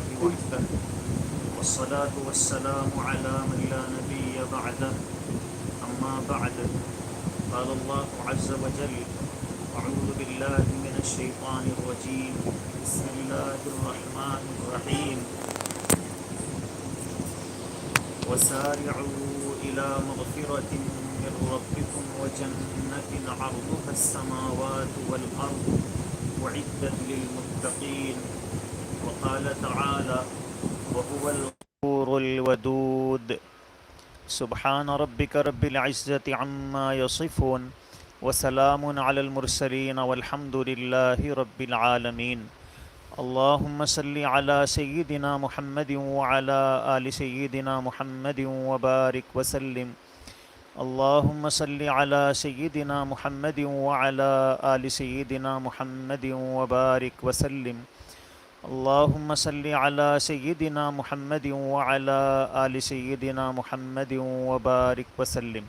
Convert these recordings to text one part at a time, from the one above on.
الله وحده والصلاة والسلام على من لا نبي بعده أما بعد قال الله عز وجل أعوذ بالله من الشيطان الرجيم بسم الله الرحمن الرحيم وسارعوا إلى مغفرة من ربكم وجنة عرضها السماوات والأرض أعدت للمتقين وقال تعالى وهو الغفور الودود سبحان ربك رب العزة عما يصفون وسلام على المرسلين والحمد لله رب العالمين اللهم صل على سيدنا محمد وعلى آل سيدنا محمد وبارك وسلم اللهم صل على سيدنا محمد وعلى آل سيدنا محمد وبارك وسلم اللهم صل على سيدنا محمد وعلى آل سيدنا محمد وبارك وسلم.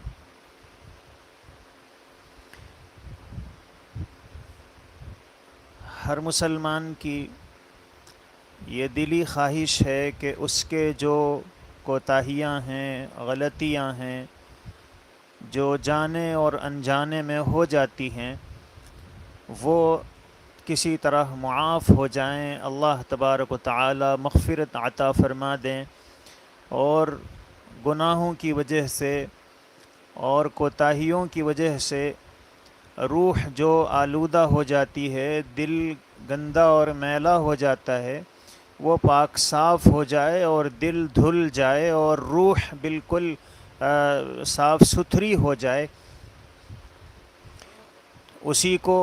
ہر مسلمان کی یہ دلی خواہش ہے کہ اس کے جو کوتاہیاں ہیں، غلطیاں ہیں، جو جانے اور انجانے میں ہو جاتی ہیں، وہ کسی طرح معاف ہو جائیں، اللہ تبارک و تعالی مغفرت عطا فرما دیں، اور گناہوں کی وجہ سے اور کوتاہیوں کی وجہ سے روح جو آلودہ ہو جاتی ہے، دل گندا اور میلا ہو جاتا ہے، وہ پاک صاف ہو جائے اور دل دھل جائے اور روح بالکل صاف ستھری ہو جائے. اسی کو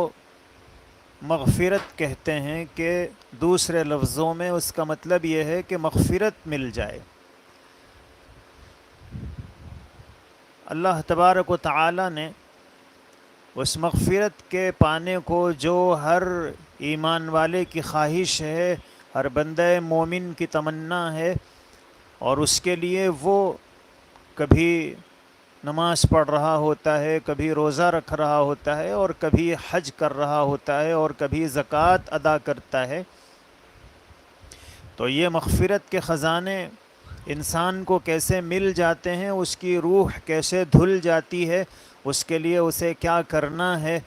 مغفرت کہتے ہیں، کہ دوسرے لفظوں میں اس کا مطلب یہ ہے کہ مغفرت مل جائے. اللہ تبارک و تعالی نے اس مغفرت کے پانے کو، جو ہر ایمان والے کی خواہش ہے، ہر بندہ مومن کی تمنا ہے، اور اس کے لیے وہ کبھی نماز پڑھ رہا ہوتا ہے، کبھی روزہ رکھ رہا ہوتا ہے، اور کبھی حج کر رہا ہوتا ہے، اور کبھی زکوٰۃ ادا کرتا ہے، تو یہ مغفرت کے خزانے انسان کو کیسے مل جاتے ہیں، اس کی روح کیسے دھل جاتی ہے، اس کے لیے اسے کیا کرنا ہے.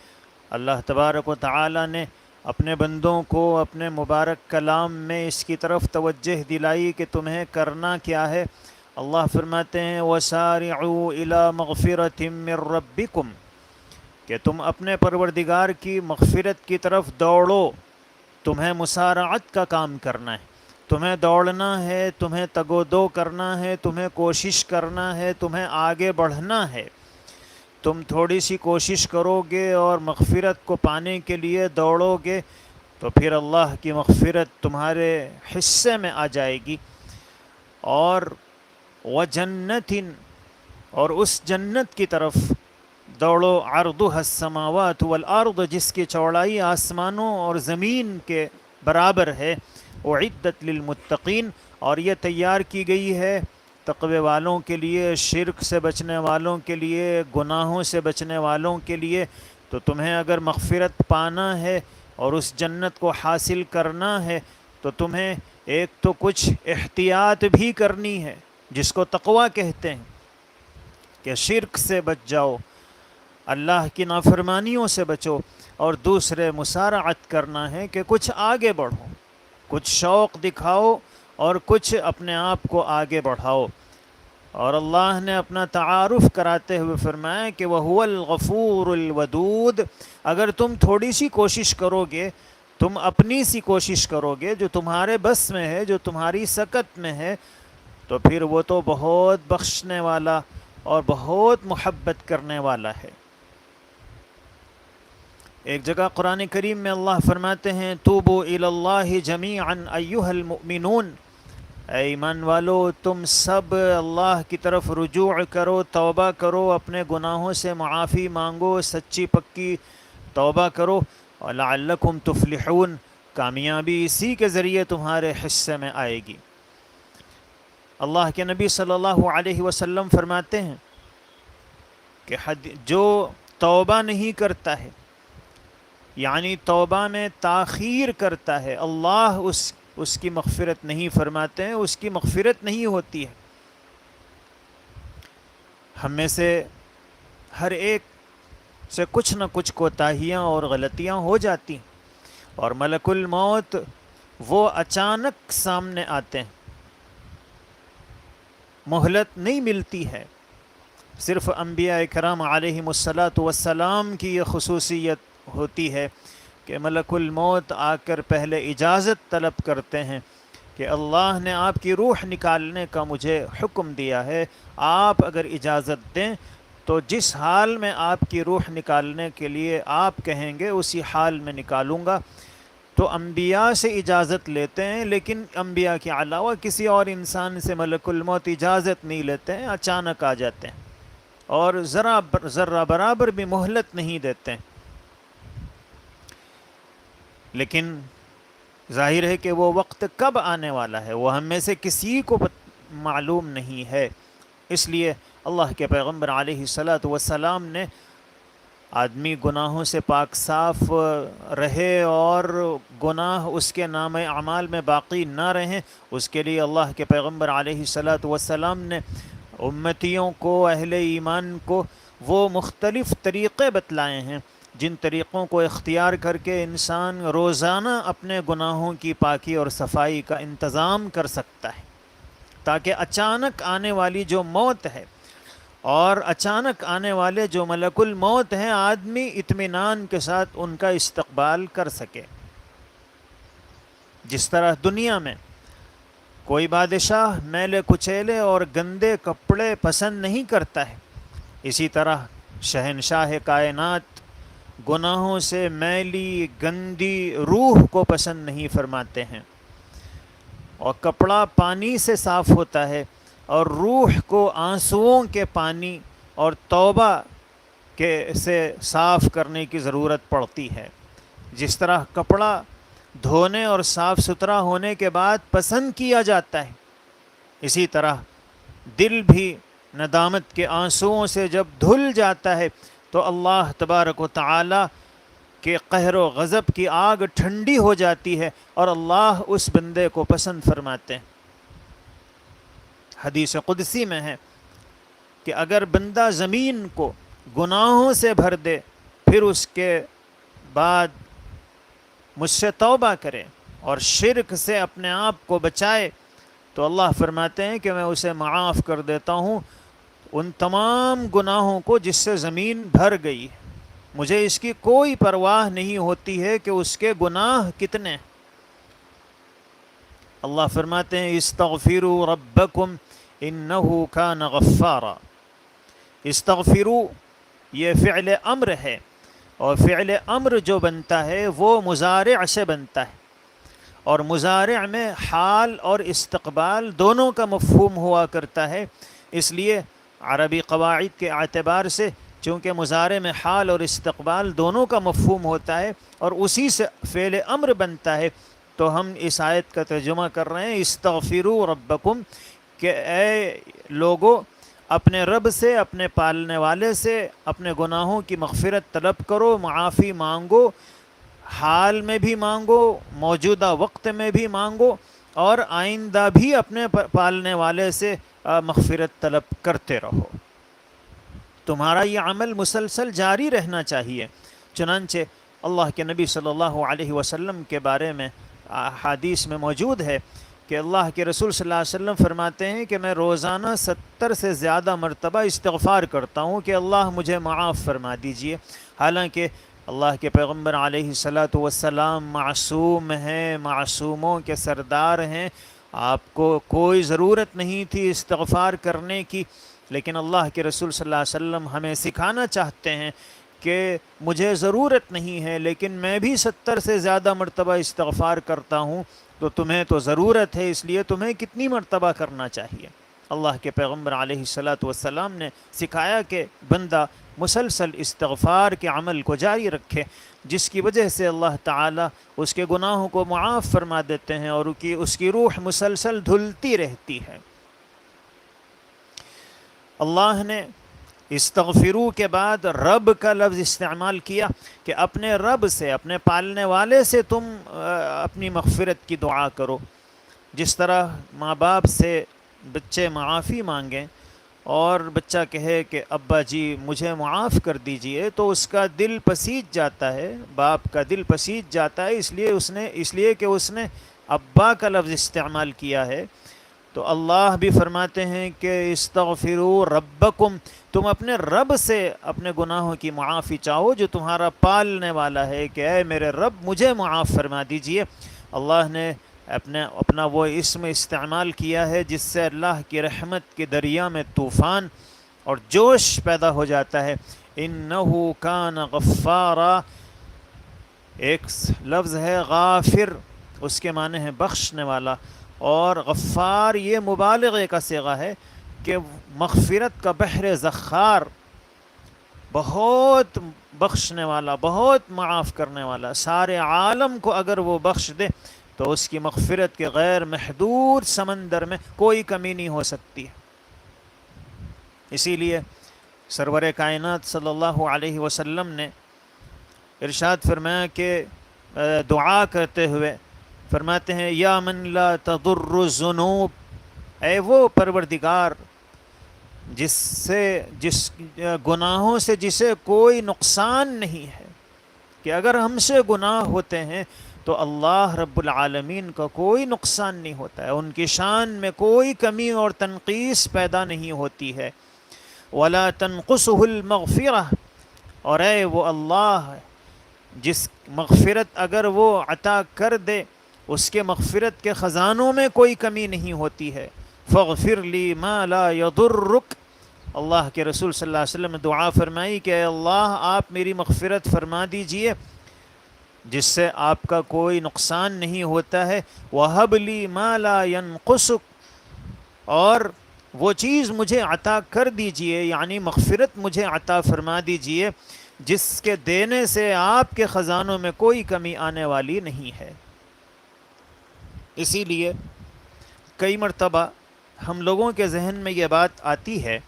اللہ تبارک و تعالی نے اپنے بندوں کو اپنے مبارک کلام میں اس کی طرف توجہ دلائی کہ تمہیں کرنا کیا ہے. اللہ فرماتے ہیں وَسَارِعُوا إِلَى مَغْفِرَةٍ مِّن رَبِّكُمْ، کہ تم اپنے پروردگار کی مغفرت کی طرف دوڑو. تمہیں مسارعت کا کام کرنا ہے، تمہیں دوڑنا ہے، تمہیں تگ و دو کرنا ہے، تمہیں کوشش کرنا ہے، تمہیں آگے بڑھنا ہے. تم تھوڑی سی کوشش کرو گے اور مغفرت کو پانے کے لیے دوڑو گے، تو پھر اللہ کی مغفرت تمہارے حصے میں آ جائے گی. اور وَجَنَّةٍ، اور اس جنت کی طرف دوڑو، عرضها السماوات والارض، جس کی چوڑائی آسمانوں اور زمین کے برابر ہے. اعدت للمتقین، اور یہ تیار کی گئی ہے تقوی والوں کے لیے، شرک سے بچنے والوں کے لیے، گناہوں سے بچنے والوں کے لیے. تو تمہیں اگر مغفرت پانا ہے اور اس جنت کو حاصل کرنا ہے، تو تمہیں ایک تو کچھ احتیاط بھی کرنی ہے، جس کو تقوی کہتے ہیں، کہ شرک سے بچ جاؤ، اللہ کی نافرمانیوں سے بچو. اور دوسرے مسارعت کرنا ہے کہ کچھ آگے بڑھو، کچھ شوق دکھاؤ اور کچھ اپنے آپ کو آگے بڑھاؤ. اور اللہ نے اپنا تعارف کراتے ہوئے فرمایا کہ وَهُوَ الْغَفُورُ الْوَدُودُ، اگر تم تھوڑی سی کوشش کرو گے، تم اپنی سی کوشش کرو گے جو تمہارے بس میں ہے، جو تمہاری سکت میں ہے، تو پھر وہ تو بہت بخشنے والا اور بہت محبت کرنے والا ہے. ایک جگہ قرآن کریم میں اللہ فرماتے ہیں توبوا الی اللہ جمیعا ایھا المؤمنون، اے ایمان والو تم سب اللہ کی طرف رجوع کرو، توبہ کرو، اپنے گناہوں سے معافی مانگو، سچی پکی توبہ کرو. لعلکم تفلحون، کامیابی اسی کے ذریعے تمہارے حصے میں آئے گی. اللہ کے نبی صلی اللہ علیہ وسلم فرماتے ہیں کہ جو توبہ نہیں کرتا ہے، یعنی توبہ میں تاخیر کرتا ہے، اللہ اس اس کی مغفرت نہیں فرماتے ہیں، اس کی مغفرت نہیں ہوتی ہے۔ ہم میں سے ہر ایک سے کچھ نہ کچھ کوتاہیاں اور غلطیاں ہو جاتی ہیں، اور ملک الموت وہ اچانک سامنے آتے ہیں، مہلت نہیں ملتی ہے۔ صرف انبیاء کرام علیہم الصلاۃ والسلام کی یہ خصوصیت ہوتی ہے کہ ملک الموت آ کر پہلے اجازت طلب کرتے ہیں کہ اللہ نے آپ کی روح نکالنے کا مجھے حکم دیا ہے، آپ اگر اجازت دیں تو جس حال میں آپ کی روح نکالنے کے لیے آپ کہیں گے اسی حال میں نکالوں گا۔ تو انبیاء سے اجازت لیتے ہیں، لیکن انبیاء کے علاوہ کسی اور انسان سے ملک الموت اجازت نہیں لیتے ہیں، اچانک آ جاتے ہیں اور ذرہ برابر بھی مہلت نہیں دیتے ہیں۔ لیکن ظاہر ہے کہ وہ وقت کب آنے والا ہے وہ ہم میں سے کسی کو معلوم نہیں ہے۔ اس لیے اللہ کے پیغمبر علیہ الصلاۃ والسلام نے آدمی گناہوں سے پاک صاف رہے اور گناہ اس کے نام اعمال میں باقی نہ رہیں، اس کے لیے اللہ کے پیغمبر علیہ الصلاۃ والسلام نے امتیوں کو، اہل ایمان کو وہ مختلف طریقے بتلائے ہیں جن طریقوں کو اختیار کر کے انسان روزانہ اپنے گناہوں کی پاکی اور صفائی کا انتظام کر سکتا ہے، تاکہ اچانک آنے والی جو موت ہے اور اچانک آنے والے جو ملک الموت ہیں، آدمی اطمینان کے ساتھ ان کا استقبال کر سکے۔ جس طرح دنیا میں کوئی بادشاہ میلے کچیلے اور گندے کپڑے پسند نہیں کرتا ہے، اسی طرح شہنشاہ کائنات گناہوں سے میلی گندی روح کو پسند نہیں فرماتے ہیں۔ اور کپڑا پانی سے صاف ہوتا ہے اور روح کو آنسوؤں کے پانی اور توبہ سے صاف کرنے کی ضرورت پڑتی ہے۔ جس طرح کپڑا دھونے اور صاف ستھرا ہونے کے بعد پسند کیا جاتا ہے، اسی طرح دل بھی ندامت کے آنسوؤں سے جب دھل جاتا ہے تو اللہ تبارک و تعالی کہ قہر و غضب کی آگ ٹھنڈی ہو جاتی ہے اور اللہ اس بندے کو پسند فرماتے ہیں۔ حدیث قدسی میں ہے کہ اگر بندہ زمین کو گناہوں سے بھر دے پھر اس کے بعد مجھ سے توبہ کرے اور شرک سے اپنے آپ کو بچائے تو اللہ فرماتے ہیں کہ میں اسے معاف کر دیتا ہوں ان تمام گناہوں کو جس سے زمین بھر گئی ہے، مجھے اس کی کوئی پرواہ نہیں ہوتی ہے کہ اس کے گناہ کتنے۔ اللہ فرماتے ہیں استغفروا ربکم انہ کان غفارا۔ استغفروا یہ فعل امر ہے، اور فعل امر جو بنتا ہے وہ مضارع سے بنتا ہے، اور مضارع میں حال اور استقبال دونوں کا مفہوم ہوا کرتا ہے۔ اس لیے عربی قواعد کے اعتبار سے چونکہ مضارع میں حال اور استقبال دونوں کا مفہوم ہوتا ہے اور اسی سے فعل امر بنتا ہے، تو ہم اس آیت کا ترجمہ کر رہے ہیں استغفروا ربکم، کہ اے لوگو اپنے رب سے، اپنے پالنے والے سے اپنے گناہوں کی مغفرت طلب کرو، معافی مانگو، حال میں بھی مانگو، موجودہ وقت میں بھی مانگو، اور آئندہ بھی اپنے پالنے والے سے مغفرت طلب کرتے رہو۔ تمہارا یہ عمل مسلسل جاری رہنا چاہیے۔ چنانچہ اللہ کے نبی صلی اللہ علیہ وسلم کے بارے میں حدیث میں موجود ہے کہ اللہ کے رسول صلی اللہ علیہ وسلم فرماتے ہیں کہ میں روزانہ 70 سے زیادہ مرتبہ استغفار کرتا ہوں کہ اللہ مجھے معاف فرما دیجئے۔ حالانکہ اللہ کے پیغمبر علیہ الصلاۃ والسلام معصوم ہیں، معصوموں کے سردار ہیں، آپ کو کوئی ضرورت نہیں تھی استغفار کرنے کی، لیکن اللہ کے رسول صلی اللہ علیہ وسلم ہمیں سکھانا چاہتے ہیں کہ مجھے ضرورت نہیں ہے لیکن میں بھی 70 سے زیادہ مرتبہ استغفار کرتا ہوں، تو تمہیں تو ضرورت ہے، اس لیے تمہیں کتنی مرتبہ کرنا چاہیے۔ اللہ کے پیغمبر علیہ الصلاۃ والسلام نے سکھایا کہ بندہ مسلسل استغفار کے عمل کو جاری رکھے، جس کی وجہ سے اللہ تعالیٰ اس کے گناہوں کو معاف فرما دیتے ہیں اور اس کی روح مسلسل دھلتی رہتی ہے۔ اللہ نے استغفرو کے بعد رب کا لفظ استعمال کیا کہ اپنے رب سے، اپنے پالنے والے سے تم اپنی مغفرت کی دعا کرو. جس طرح ماں باپ سے بچے معافی مانگیں اور بچہ کہے کہ ابا جی مجھے معاف کر دیجئے، تو اس کا دل پسیج جاتا ہے، باپ کا دل پسیج جاتا ہے، اس لیے کہ اس نے ابا کا لفظ استعمال کیا ہے. تو اللہ بھی فرماتے ہیں کہ استغفروا ربکم، تم اپنے رب سے اپنے گناہوں کی معافی چاہو جو تمہارا پالنے والا ہے، کہ اے میرے رب مجھے معاف فرما دیجئے. اللہ نے اپنا وہ اسم استعمال کیا ہے جس سے اللہ کی رحمت کے دریا میں طوفان اور جوش پیدا ہو جاتا ہے. انہ کان غفارا، ایک لفظ ہے غافر، اس کے معنی ہے بخشنے والا، اور غفار یہ مبالغے کا صیغہ ہے کہ مغفرت کا بحر زخار، بہت بخشنے والا، بہت معاف کرنے والا. سارے عالم کو اگر وہ بخش دے تو اس کی مغفرت کے غیر محدود سمندر میں کوئی کمی نہیں ہو سکتی. اسی لیے سرور کائنات صلی اللہ علیہ وسلم نے ارشاد فرمایا کہ دعا کرتے ہوئے فرماتے ہیں یا من لا تضر الذنوب، اے وہ پروردگار جس گناہوں سے جسے کوئی نقصان نہیں ہے، کہ اگر ہم سے گناہ ہوتے ہیں تو اللہ رب العالمین کا کوئی نقصان نہیں ہوتا ہے، ان کی شان میں کوئی کمی اور تنقیص پیدا نہیں ہوتی ہے. ولا تنقصه المغفرہ، اور اے وہ اللہ جس مغفرت اگر وہ عطا کر دے اس کے مغفرت کے خزانوں میں کوئی کمی نہیں ہوتی ہے. فاغفر لی ما لا یضرک، اللہ کے رسول صلی اللہ علیہ وسلم نے دعا فرمائی کہ اے اللہ آپ میری مغفرت فرما دیجئے جس سے آپ کا کوئی نقصان نہیں ہوتا ہے. وہب لی ما لا ینقصک، اور وہ چیز مجھے عطا کر دیجئے، یعنی مغفرت مجھے عطا فرما دیجئے جس کے دینے سے آپ کے خزانوں میں کوئی کمی آنے والی نہیں ہے. اسی لیے کئی مرتبہ ہم لوگوں کے ذہن میں یہ بات آتی ہے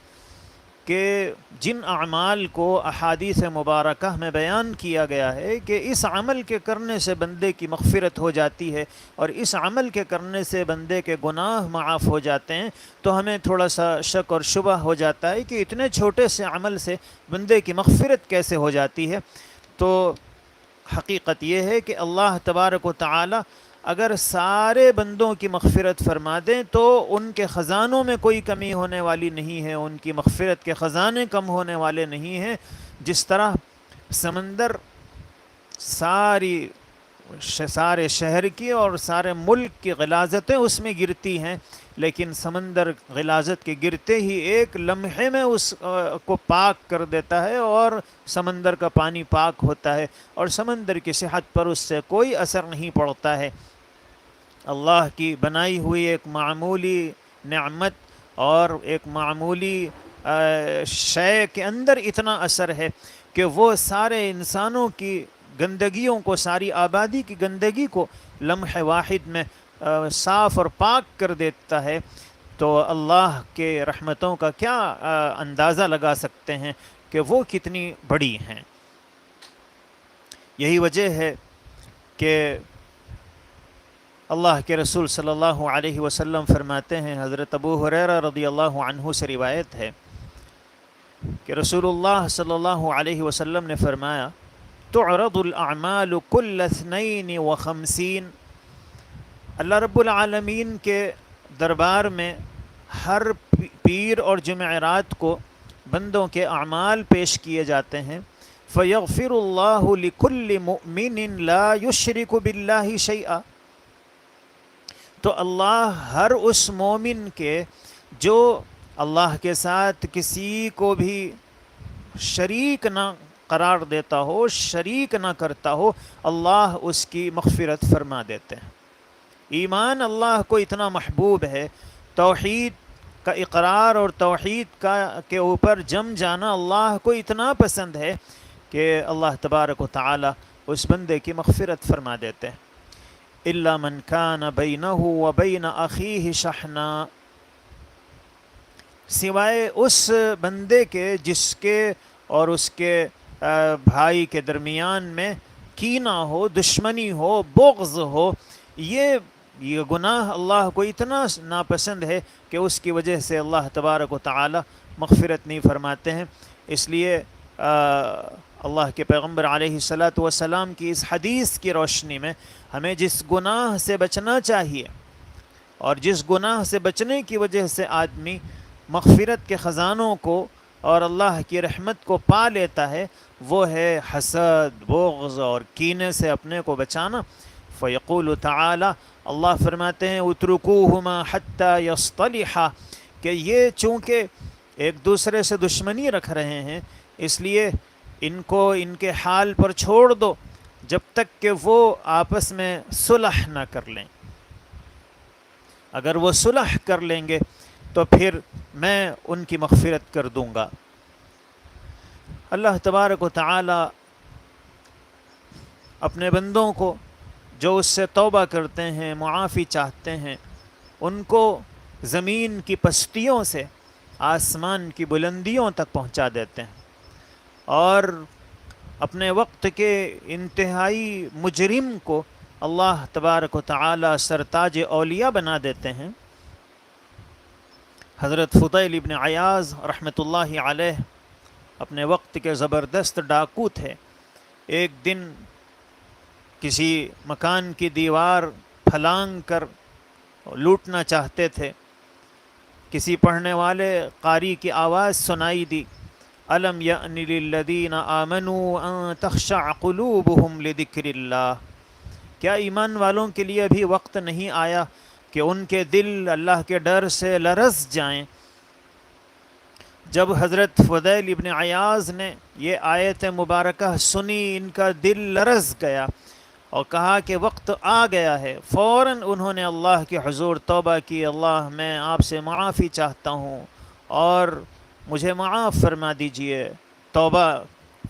کہ جن اعمال کو احادیث مبارکہ میں بیان کیا گیا ہے کہ اس عمل کے کرنے سے بندے کی مغفرت ہو جاتی ہے اور اس عمل کے کرنے سے بندے کے گناہ معاف ہو جاتے ہیں، تو ہمیں تھوڑا سا شک اور شبہ ہو جاتا ہے کہ اتنے چھوٹے سے عمل سے بندے کی مغفرت کیسے ہو جاتی ہے. تو حقیقت یہ ہے کہ اللہ تبارک و تعالی اگر سارے بندوں کی مغفرت فرما دیں تو ان کے خزانوں میں کوئی کمی ہونے والی نہیں ہے، ان کی مغفرت کے خزانے کم ہونے والے نہیں ہیں. جس طرح سمندر سارے شہر کی اور سارے ملک کی غلاظتیں اس میں گرتی ہیں، لیکن سمندر غلاظت کے گرتے ہی ایک لمحے میں اس کو پاک کر دیتا ہے اور سمندر کا پانی پاک ہوتا ہے اور سمندر کی صحت پر اس سے کوئی اثر نہیں پڑتا ہے. اللہ کی بنائی ہوئی ایک معمولی نعمت اور ایک معمولی شے کے اندر اتنا اثر ہے کہ وہ سارے انسانوں کی گندگیوں کو، ساری آبادی کی گندگی کو لمحہ واحد میں صاف اور پاک کر دیتا ہے. تو اللہ کے رحمتوں کا کیا اندازہ لگا سکتے ہیں کہ وہ کتنی بڑی ہیں. یہی وجہ ہے کہ اللہ کے رسول صلی اللہ علیہ وسلم فرماتے ہیں، حضرت ابو ہریرہ رضی اللہ عنہ سے روایت ہے کہ رسول اللہ صلی اللہ علیہ وسلم نے فرمایا تعرض الاعمال کل 52، اللہ رب العالمین کے دربار میں ہر پیر اور جمعرات کو بندوں کے اعمال پیش کیے جاتے ہیں. فیغفر اللہ لکل مؤمن لا یشرک باللہ شیئا، تو اللہ ہر اس مومن کے جو اللہ کے ساتھ کسی کو بھی شریک نہ قرار دیتا ہو، شریک نہ کرتا ہو، اللہ اس کی مغفرت فرما دیتے ہیں. ایمان اللہ کو اتنا محبوب ہے، توحید کا اقرار اور توحید کے اوپر جم جانا اللہ کو اتنا پسند ہے کہ اللہ تبارک و تعالی اس بندے کی مغفرت فرما دیتے ہیں. الا من کان بینہ و بین اخیہ شحنا، سوائے اس بندے کے جس کے اور اس کے بھائی کے درمیان میں کینہ ہو، دشمنی ہو، بغض ہو. یہ گناہ اللہ کو اتنا ناپسند ہے کہ اس کی وجہ سے اللہ تبارک و تعالی مغفرت نہیں فرماتے ہیں. اس لیے اللہ کے پیغمبر علیہ الصلاۃ والسلام کی اس حدیث کی روشنی میں ہمیں جس گناہ سے بچنا چاہیے اور جس گناہ سے بچنے کی وجہ سے آدمی مغفرت کے خزانوں کو اور اللہ کی رحمت کو پا لیتا ہے، وہ ہے حسد، بغض اور کینے سے اپنے کو بچانا. فیقول تعالی، اللہ فرماتے ہیں اترکوہما حتی یصطلحا، کہ یہ چونکہ ایک دوسرے سے دشمنی رکھ رہے ہیں اس لیے ان کو ان کے حال پر چھوڑ دو جب تک کہ وہ آپس میں صلح نہ کر لیں. اگر وہ صلح کر لیں گے تو پھر میں ان کی مغفرت کر دوں گا. اللہ تبارک و تعالی اپنے بندوں کو جو اس سے توبہ کرتے ہیں، معافی چاہتے ہیں، ان کو زمین کی پستیوں سے آسمان کی بلندیوں تک پہنچا دیتے ہیں، اور اپنے وقت کے انتہائی مجرم کو اللہ تبارک و تعالی سرتاج اولیاء بنا دیتے ہیں. حضرت فضیل ابن عیاض رحمۃ اللہ علیہ اپنے وقت کے زبردست ڈاکو تھے. ایک دن کسی مکان کی دیوار پھلانگ کر لوٹنا چاہتے تھے. کسی پڑھنے والے قاری کی آواز سنائی دی، الم یأن للذین آمنوا ان تخشع قلوبہم لذکر اللہ، کیا ایمان والوں کے لیے ابھی وقت نہیں آیا کہ ان کے دل اللہ کے ڈر سے لرز جائیں. جب حضرت فضیل ابن عیاض نے یہ آیت مبارکہ سنی، ان کا دل لرز گیا اور کہا کہ وقت آ گیا ہے. فوراً انہوں نے اللہ کے حضور توبہ کی، اللہ میں آپ سے معافی چاہتا ہوں اور مجھے معاف فرما دیجئے. توبہ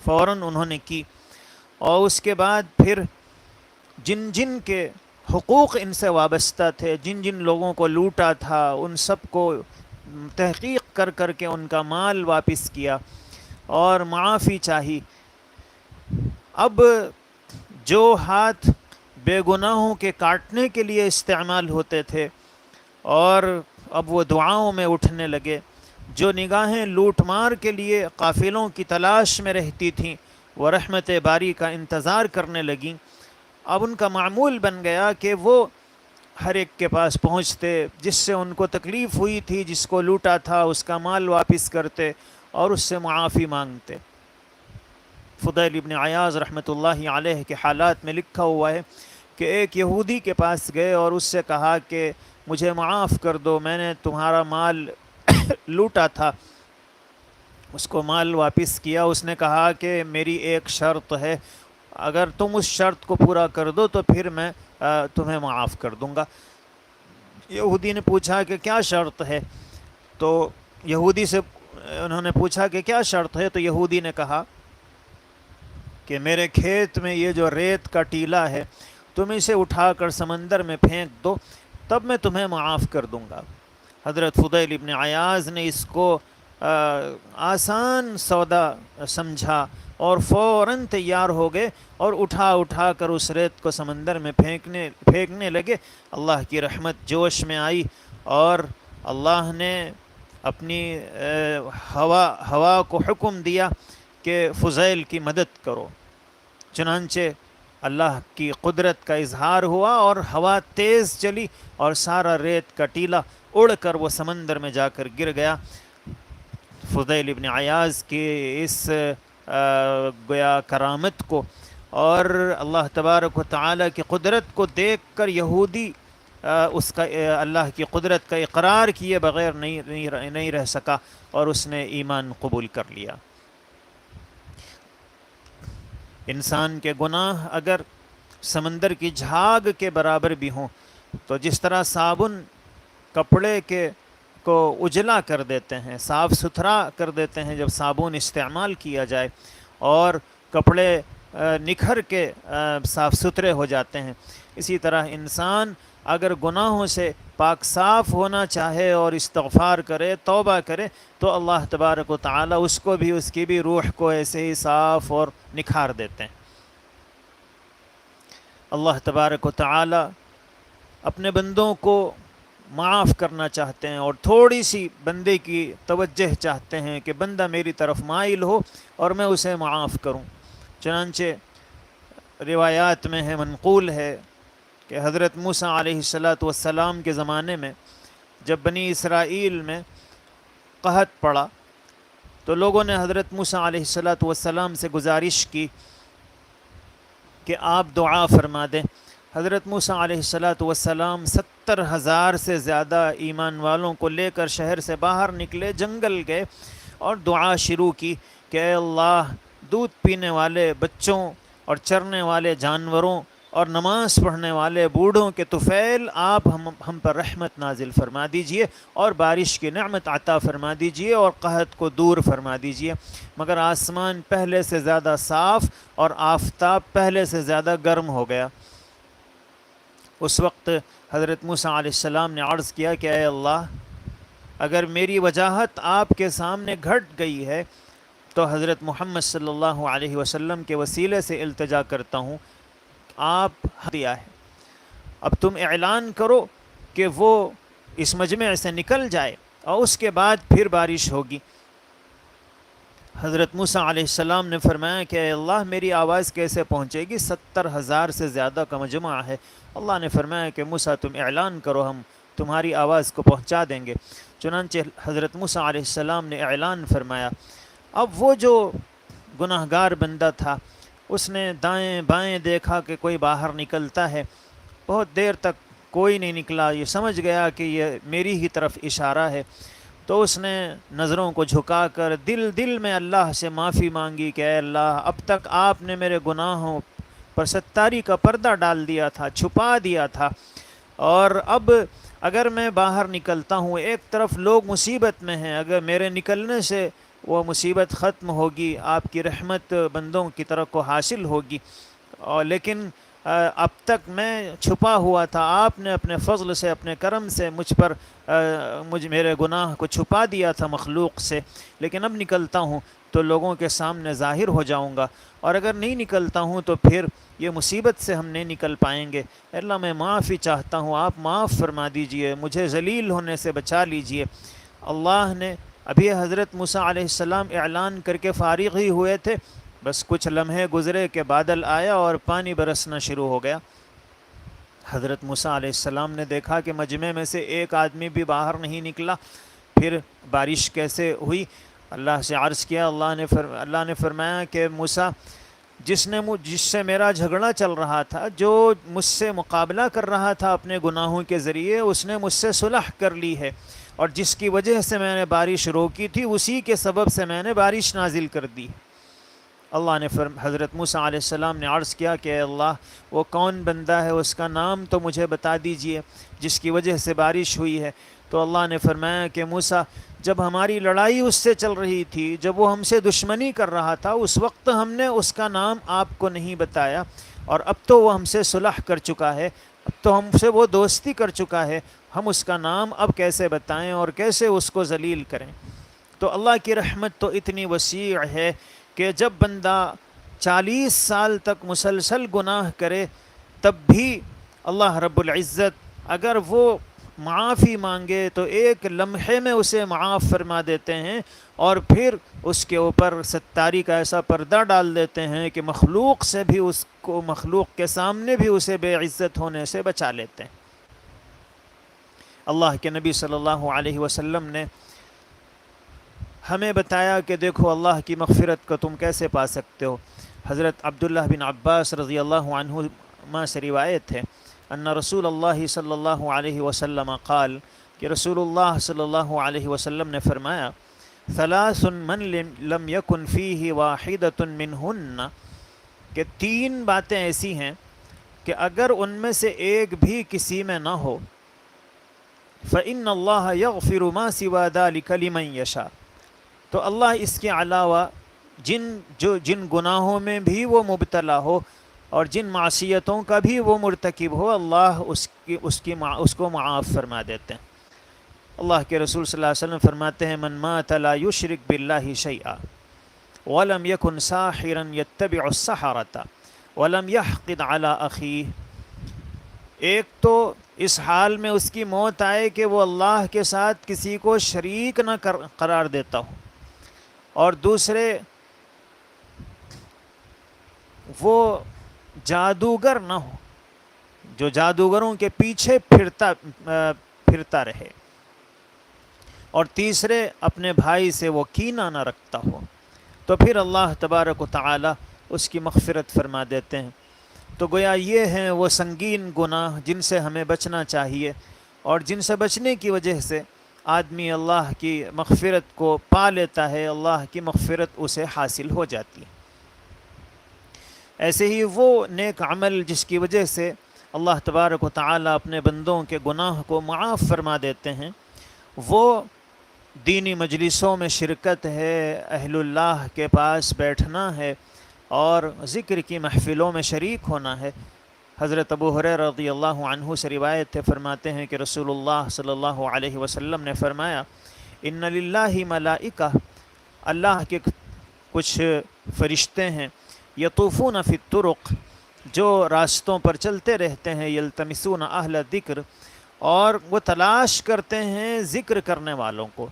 فوراً انہوں نے کی، اور اس کے بعد پھر جن جن کے حقوق ان سے وابستہ تھے، جن جن لوگوں کو لوٹا تھا، ان سب کو تحقیق کر کر کے ان کا مال واپس کیا اور معافی چاہی. اب جو ہاتھ بے گناہوں کے کاٹنے کے لیے استعمال ہوتے تھے اور اب وہ دعاؤں میں اٹھنے لگے، جو نگاہیں لوٹ مار کے لیے قافلوں کی تلاش میں رہتی تھیں وہ رحمت باری کا انتظار کرنے لگیں. اب ان کا معمول بن گیا کہ وہ ہر ایک کے پاس پہنچتے، جس سے ان کو تکلیف ہوئی تھی، جس کو لوٹا تھا اس کا مال واپس کرتے اور اس سے معافی مانگتے. فضیل ابن عیاض رحمۃ اللہ علیہ کے حالات میں لکھا ہوا ہے کہ ایک یہودی کے پاس گئے اور اس سے کہا کہ مجھے معاف کر دو، میں نے تمہارا مال لوٹا تھا. اس کو مال واپس کیا. اس نے کہا کہ میری ایک شرط ہے، اگر تم اس شرط کو پورا کر دو تو پھر میں تمہیں معاف کر دوں گا. یہودی نے پوچھا کہ کیا شرط ہے؟ تو یہودی سے انہوں نے پوچھا کہ کیا شرط ہے؟ تو یہودی نے کہا کہ میرے کھیت میں یہ جو ریت کا ٹیلا ہے تم اسے اٹھا کر سمندر میں پھینک دو، تب میں تمہیں معاف کر دوں گا. حضرت فضیل ابن عیاض نے اس کو آسان سودا سمجھا اور فوراً تیار ہو گئے اور اٹھا کر اس ریت کو سمندر میں پھینکنے لگے. اللہ کی رحمت جوش میں آئی اور اللہ نے اپنی ہوا کو حکم دیا کہ فضیل کی مدد کرو. چنانچہ اللہ کی قدرت کا اظہار ہوا اور ہوا تیز چلی اور سارا ریت کا ٹیلا اڑ کر وہ سمندر میں جا کر گر گیا. فضیل ابن عیاض کی اس گویا کرامت کو اور اللہ تبارک و تعالی کی قدرت کو دیکھ کر یہودی اس کا اللہ کی قدرت کا اقرار کیے بغیر نہیں رہ سکا اور اس نے ایمان قبول کر لیا. انسان کے گناہ اگر سمندر کی جھاگ کے برابر بھی ہوں تو جس طرح صابن کپڑے کو اجلا کر دیتے ہیں، صاف ستھرا کر دیتے ہیں جب صابن استعمال کیا جائے اور کپڑے نکھر کے صاف ستھرے ہو جاتے ہیں، اسی طرح انسان اگر گناہوں سے پاک صاف ہونا چاہے اور استغفار کرے، توبہ کرے، تو اللہ تبارک و تعالی اس کو بھی، اس کی بھی روح کو ایسے ہی صاف اور نکھار دیتے ہیں۔ اللہ تبارک و تعالی اپنے بندوں کو معاف کرنا چاہتے ہیں، اور تھوڑی سی بندے کی توجہ چاہتے ہیں کہ بندہ میری طرف مائل ہو اور میں اسے معاف کروں۔ چنانچہ روایات میں ہے، منقول ہے کہ حضرت موسیٰ علیہ السلام کے زمانے میں جب بنی اسرائیل میں قحط پڑا تو لوگوں نے حضرت موسیٰ علیہ السلام سے گزارش کی کہ آپ دعا فرما دیں۔ حضرت موسیٰ علیہ السلام 70,000 سے زیادہ ایمان والوں کو لے کر شہر سے باہر نکلے، جنگل گئے اور دعا شروع کی کہ اے اللہ، دودھ پینے والے بچوں اور چرنے والے جانوروں اور نماز پڑھنے والے بوڑھوں کے طفیل، آپ ہم پر رحمت نازل فرما دیجئے اور بارش کی نعمت عطا فرما دیجئے اور قحط کو دور فرما دیجئے۔ مگر آسمان پہلے سے زیادہ صاف اور آفتاب پہلے سے زیادہ گرم ہو گیا۔ اس وقت حضرت موسیٰ علیہ السلام نے عرض کیا کہ اے اللہ، اگر میری وجاہت آپ کے سامنے گھٹ گئی ہے تو حضرت محمد صلی اللہ علیہ وسلم کے وسیلے سے التجا کرتا ہوں، آپ دیا ہے، اب تم اعلان کرو کہ وہ اس مجمع سے نکل جائے اور اس کے بعد پھر بارش ہوگی۔ حضرت موسیٰ علیہ السلام نے فرمایا کہ اے اللہ، میری آواز کیسے پہنچے گی؟ 70,000 سے زیادہ کا مجمع ہے۔ اللہ نے فرمایا کہ موسیٰ تم اعلان کرو، ہم تمہاری آواز کو پہنچا دیں گے۔ چنانچہ حضرت موسیٰ علیہ السلام نے اعلان فرمایا۔ اب وہ جو گناہ گار بندہ تھا، اس نے دائیں بائیں دیکھا کہ کوئی باہر نکلتا ہے، بہت دیر تک کوئی نہیں نکلا۔ یہ سمجھ گیا کہ یہ میری ہی طرف اشارہ ہے، تو اس نے نظروں کو جھکا کر دل میں اللہ سے معافی مانگی کہ اے اللہ، اب تک آپ نے میرے گناہوں پر ستاری کا پردہ ڈال دیا تھا، چھپا دیا تھا، اور اب اگر میں باہر نکلتا ہوں، ایک طرف لوگ مصیبت میں ہیں، اگر میرے نکلنے سے وہ مصیبت ختم ہوگی، آپ کی رحمت بندوں کی طرف کو حاصل ہوگی، اور لیکن اب تک میں چھپا ہوا تھا، آپ نے اپنے فضل سے، اپنے کرم سے مجھ پر میرے گناہ کو چھپا دیا تھا مخلوق سے، لیکن اب نکلتا ہوں تو لوگوں کے سامنے ظاہر ہو جاؤں گا، اور اگر نہیں نکلتا ہوں تو پھر یہ مصیبت سے ہم نہیں نکل پائیں گے۔ اللہ، میں معافی چاہتا ہوں، آپ معاف فرما دیجئے، مجھے ذلیل ہونے سے بچا لیجئے۔ اللہ نے ابھی حضرت موسیٰ علیہ السلام اعلان کر کے فارغ ہی ہوئے تھے، بس کچھ لمحے گزرے کہ بادل آیا اور پانی برسنا شروع ہو گیا۔ حضرت موسیٰ علیہ السلام نے دیکھا کہ مجمع میں سے ایک آدمی بھی باہر نہیں نکلا، پھر بارش کیسے ہوئی؟ اللہ سے عرض کیا، اللہ نے فرمایا کہ موسیٰ، جس سے میرا جھگڑا چل رہا تھا، جو مجھ سے مقابلہ کر رہا تھا اپنے گناہوں کے ذریعے، اس نے مجھ سے صلح کر لی ہے، اور جس کی وجہ سے میں نے بارش روکی تھی، اسی کے سبب سے میں نے بارش نازل کر دی۔ اللہ نے حضرت موسیٰ علیہ السلام نے عرض کیا کہ اے اللہ، وہ کون بندہ ہے، اس کا نام تو مجھے بتا دیجئے جس کی وجہ سے بارش ہوئی ہے۔ تو اللہ نے فرمایا کہ موسیٰ، جب ہماری لڑائی اس سے چل رہی تھی، جب وہ ہم سے دشمنی کر رہا تھا، اس وقت ہم نے اس کا نام آپ کو نہیں بتایا، اور اب تو وہ ہم سے صلح کر چکا ہے، اب تو ہم سے وہ دوستی کر چکا ہے، ہم اس کا نام اب کیسے بتائیں اور کیسے اس کو ذلیل کریں؟ تو اللہ کی رحمت تو اتنی وسیع ہے کہ جب بندہ 40 سال تک مسلسل گناہ کرے، تب بھی اللہ رب العزت اگر وہ معافی مانگے تو ایک لمحے میں اسے معاف فرما دیتے ہیں، اور پھر اس کے اوپر ستاری کا ایسا پردہ ڈال دیتے ہیں کہ مخلوق سے بھی اس کو، مخلوق کے سامنے بھی اسے بے عزت ہونے سے بچا لیتے ہیں۔ اللہ کے نبی صلی اللہ علیہ وسلم نے ہمیں بتایا کہ دیکھو اللہ کی مغفرت کو تم کیسے پا سکتے ہو۔ حضرت عبداللہ بن عباس رضی اللہ عنہما سے روایت ہے، ان رسول اللہ صلی اللہ علیہ وسلم قال، کہ رسول اللہ صلی اللہ علیہ وسلم نے فرمایا، ثلاث من لم یکن فیہ واحدۃ منہن، کہ 3 باتیں ایسی ہیں کہ اگر ان میں سے ایک بھی کسی میں نہ ہو، فإن اللہ یغفر ما سوى ذلک لمن یشاء، تو اللہ اس کے علاوہ جن گناہوں میں بھی وہ مبتلا ہو اور جن معصیتوں کا بھی وہ مرتکب ہو اللہ اس کو معاف فرما دیتے ہیں۔ اللہ کے رسول صلی اللہ علیہ وسلم فرماتے ہیں من مات لا یشرک باللہ شیئا ولم یکن ساحرا یتبع السحرۃ ولم یحقد علی اخیہ، ایک تو اس حال میں اس کی موت آئے کہ وہ اللہ کے ساتھ کسی کو شریک نہ قرار دیتا ہو، اور دوسرے وہ جادوگر نہ ہو جو جادوگروں کے پیچھے پھرتا رہے، اور تیسرے اپنے بھائی سے وہ کینہ نہ رکھتا ہو، تو پھر اللہ تبارک و تعالی اس کی مغفرت فرما دیتے ہیں۔ تو گویا یہ ہیں وہ سنگین گناہ جن سے ہمیں بچنا چاہیے، اور جن سے بچنے کی وجہ سے آدمی اللہ کی مغفرت کو پا لیتا ہے، اللہ کی مغفرت اسے حاصل ہو جاتی ہے۔ ایسے ہی وہ نیک عمل جس کی وجہ سے اللہ تبارک و تعالی اپنے بندوں کے گناہ کو معاف فرما دیتے ہیں، وہ دینی مجلسوں میں شرکت ہے، اہل اللہ کے پاس بیٹھنا ہے، اور ذکر کی محفلوں میں شریک ہونا ہے۔ حضرت ابو ہریرہ رضی اللہ عنہ سے روایت ہے، فرماتے ہیں کہ رسول اللہ صلی اللہ علیہ وسلم نے فرمایا ان للہ ملائکہ، اللہ کے کچھ فرشتے ہیں، یطوفون فی الطرق، جو راستوں پر چلتے رہتے ہیں، یلتمسون اہل ذکر، اور وہ تلاش کرتے ہیں ذکر کرنے والوں کو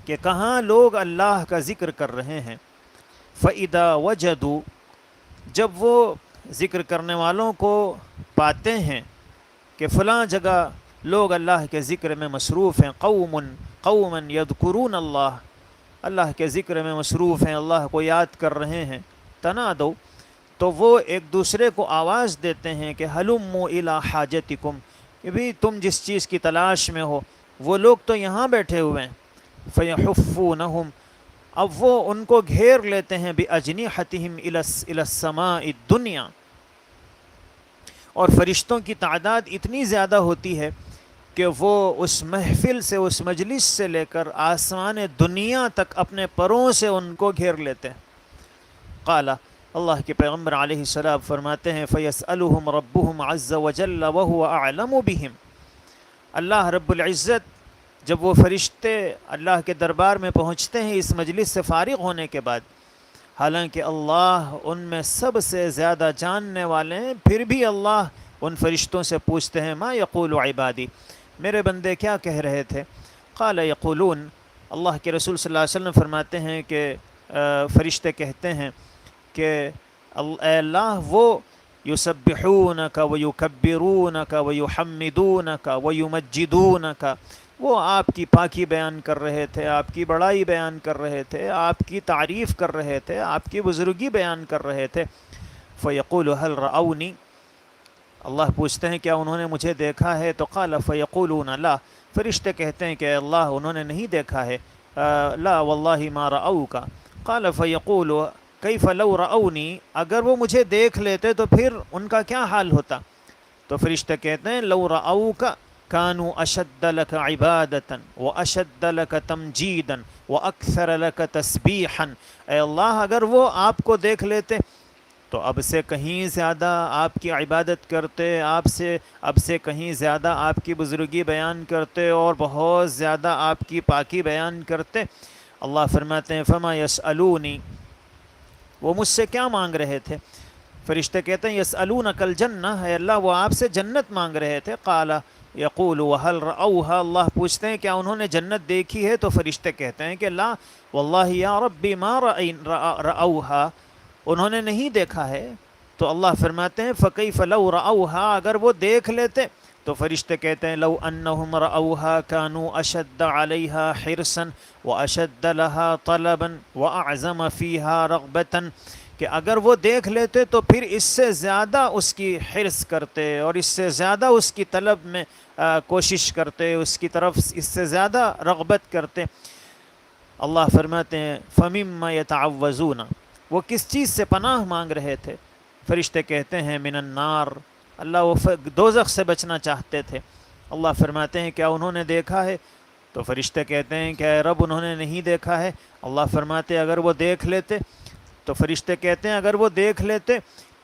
کہ کہاں لوگ اللہ کا ذکر کر رہے ہیں۔ فَإِذَا وَجَدُوا، جب وہ ذکر کرنے والوں کو پاتے ہیں کہ فلاں جگہ لوگ اللہ کے ذکر میں مصروف ہیں، قوما یذکرون اللہ، اللہ کے ذکر میں مصروف ہیں، اللہ کو یاد کر رہے ہیں، تنادوا، تو وہ ایک دوسرے کو آواز دیتے ہیں کہ ہلموا الی حاجتکم، کہ بھی تم جس چیز کی تلاش میں ہو وہ لوگ تو یہاں بیٹھے ہوئے ہیں۔ فیحفونہم، اب وہ ان کو گھیر لیتے ہیں باجنحتہم الی السماء الدنیا، اور فرشتوں کی تعداد اتنی زیادہ ہوتی ہے کہ وہ اس محفل سے، اس مجلس سے لے کر آسمان دنیا تک اپنے پروں سے ان کو گھیر لیتے ہیں۔ قال، اللہ کے پیغمبر علیہ السلام فرماتے ہیں فَيَسْأَلُهُمْ رَبُّهُمْ عَزَّ وَجَلَّ وَهُوَ أَعْلَمُ بِهِمْ، اللہ رب العزت جب وہ فرشتے اللہ کے دربار میں پہنچتے ہیں اس مجلس سے فارغ ہونے کے بعد، حالانکہ اللہ ان میں سب سے زیادہ جاننے والے ہیں، پھر بھی اللہ ان فرشتوں سے پوچھتے ہیں ما یقول عبادی، میرے بندے کیا کہہ رہے تھے؟ قال یقولون، اللہ کے رسول صلی اللہ علیہ وسلم فرماتے ہیں کہ فرشتے کہتے ہیں کہ اے اللہ، وہ یسبحونک ویکبرونک ویحمدونک ویمجدونک، وہ آپ کی پاکی بیان کر رہے تھے، آپ کی بڑائی بیان کر رہے تھے، آپ کی تعریف کر رہے تھے، آپ کی بزرگی بیان کر رہے تھے۔ فیقول هل رأونی، اللہ پوچھتے ہیں کیا انہوں نے مجھے دیکھا ہے؟ تو قال فیقولون لا، فرشتے کہتے ہیں کہ اللہ انہوں نے نہیں دیکھا ہے، لا واللہ ما رأوک۔ قال فیقول کیف لو رأونی، اگر وہ مجھے دیکھ لیتے تو پھر ان کا کیا حال ہوتا؟ تو فرشتے کہتے ہیں لو رأوک کانوا اشد لک عبادتا واشد لک تمجیدا واکثر لک تسبیحا، اے اللہ اگر وہ آپ کو دیکھ لیتے تو اب سے کہیں زیادہ آپ کی عبادت کرتے، اب سے کہیں زیادہ آپ کی بزرگی بیان کرتے، اور بہت زیادہ آپ کی پاکی بیان کرتے۔ اللہ فرماتے ہیں فما یسألونی، وہ مجھ سے کیا مانگ رہے تھے؟ فرشتے کہتے ہیں یسألونک الجنہ، ہے اللہ وہ آپ سے جنت مانگ رہے تھے۔ قال یقول وهل رأوها، اللہ پوچھتے ہیں کیا انہوں نے جنت دیکھی ہے؟ تو فرشتے کہتے ہیں کہ لا واللہ یا ربی ما رأوها، انہوں نے نہیں دیکھا ہے۔ تو اللہ فرماتے ہیں فکیف لو رأوها، اگر وہ دیکھ لیتے تو فرشتے کہتے ہیں لو انہم رأوها كانوا اشد علیها حرصا واشد لها طلبا واعظم فیها رغبتا، کہ اگر وہ دیکھ لیتے تو پھر اس سے زیادہ اس کی حرص کرتے، اور اس سے زیادہ اس کی طلب میں کوشش کرتے، اس کی طرف اس سے زیادہ رغبت کرتے۔ اللہ فرماتے ہیں فَمِمَّ يَتَعَوَّذُونَ، وہ کس چیز سے پناہ مانگ رہے تھے؟ فرشتے کہتے ہیں من النار، اللہ وہ دوزخ سے بچنا چاہتے تھے۔ اللہ فرماتے ہیں کیا انہوں نے دیکھا ہے؟ تو فرشتے کہتے ہیں کہ اے رب انہوں نے نہیں دیکھا ہے۔ اللہ فرماتے اگر وہ دیکھ لیتے، تو فرشتے کہتے ہیں اگر وہ دیکھ لیتے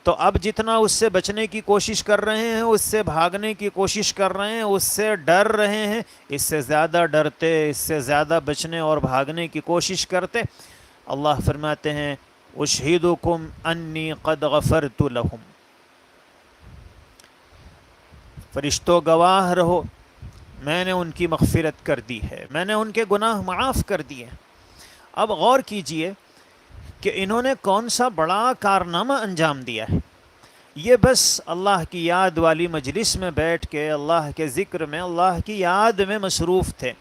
تو اب جتنا اس سے بچنے کی کوشش کر رہے ہیں، اس سے بھاگنے کی کوشش کر رہے ہیں، اس سے ڈر رہے ہیں، اس سے زیادہ ڈرتے، اس سے زیادہ بچنے اور بھاگنے کی کوشش کرتے، اللہ فرماتے ہیں اشہدکم انی قد غفرت لہم، فرشتوں گواہ رہو، میں نے ان کی مغفرت کر دی ہے، میں نے ان کے گناہ معاف کر دیے۔ اب غور کیجئے کہ انہوں نے کون سا بڑا کارنامہ انجام دیا ہے۔ یہ بس اللہ کی یاد والی مجلس میں بیٹھ کے اللہ کے ذکر میں، اللہ کی یاد میں مصروف تھے۔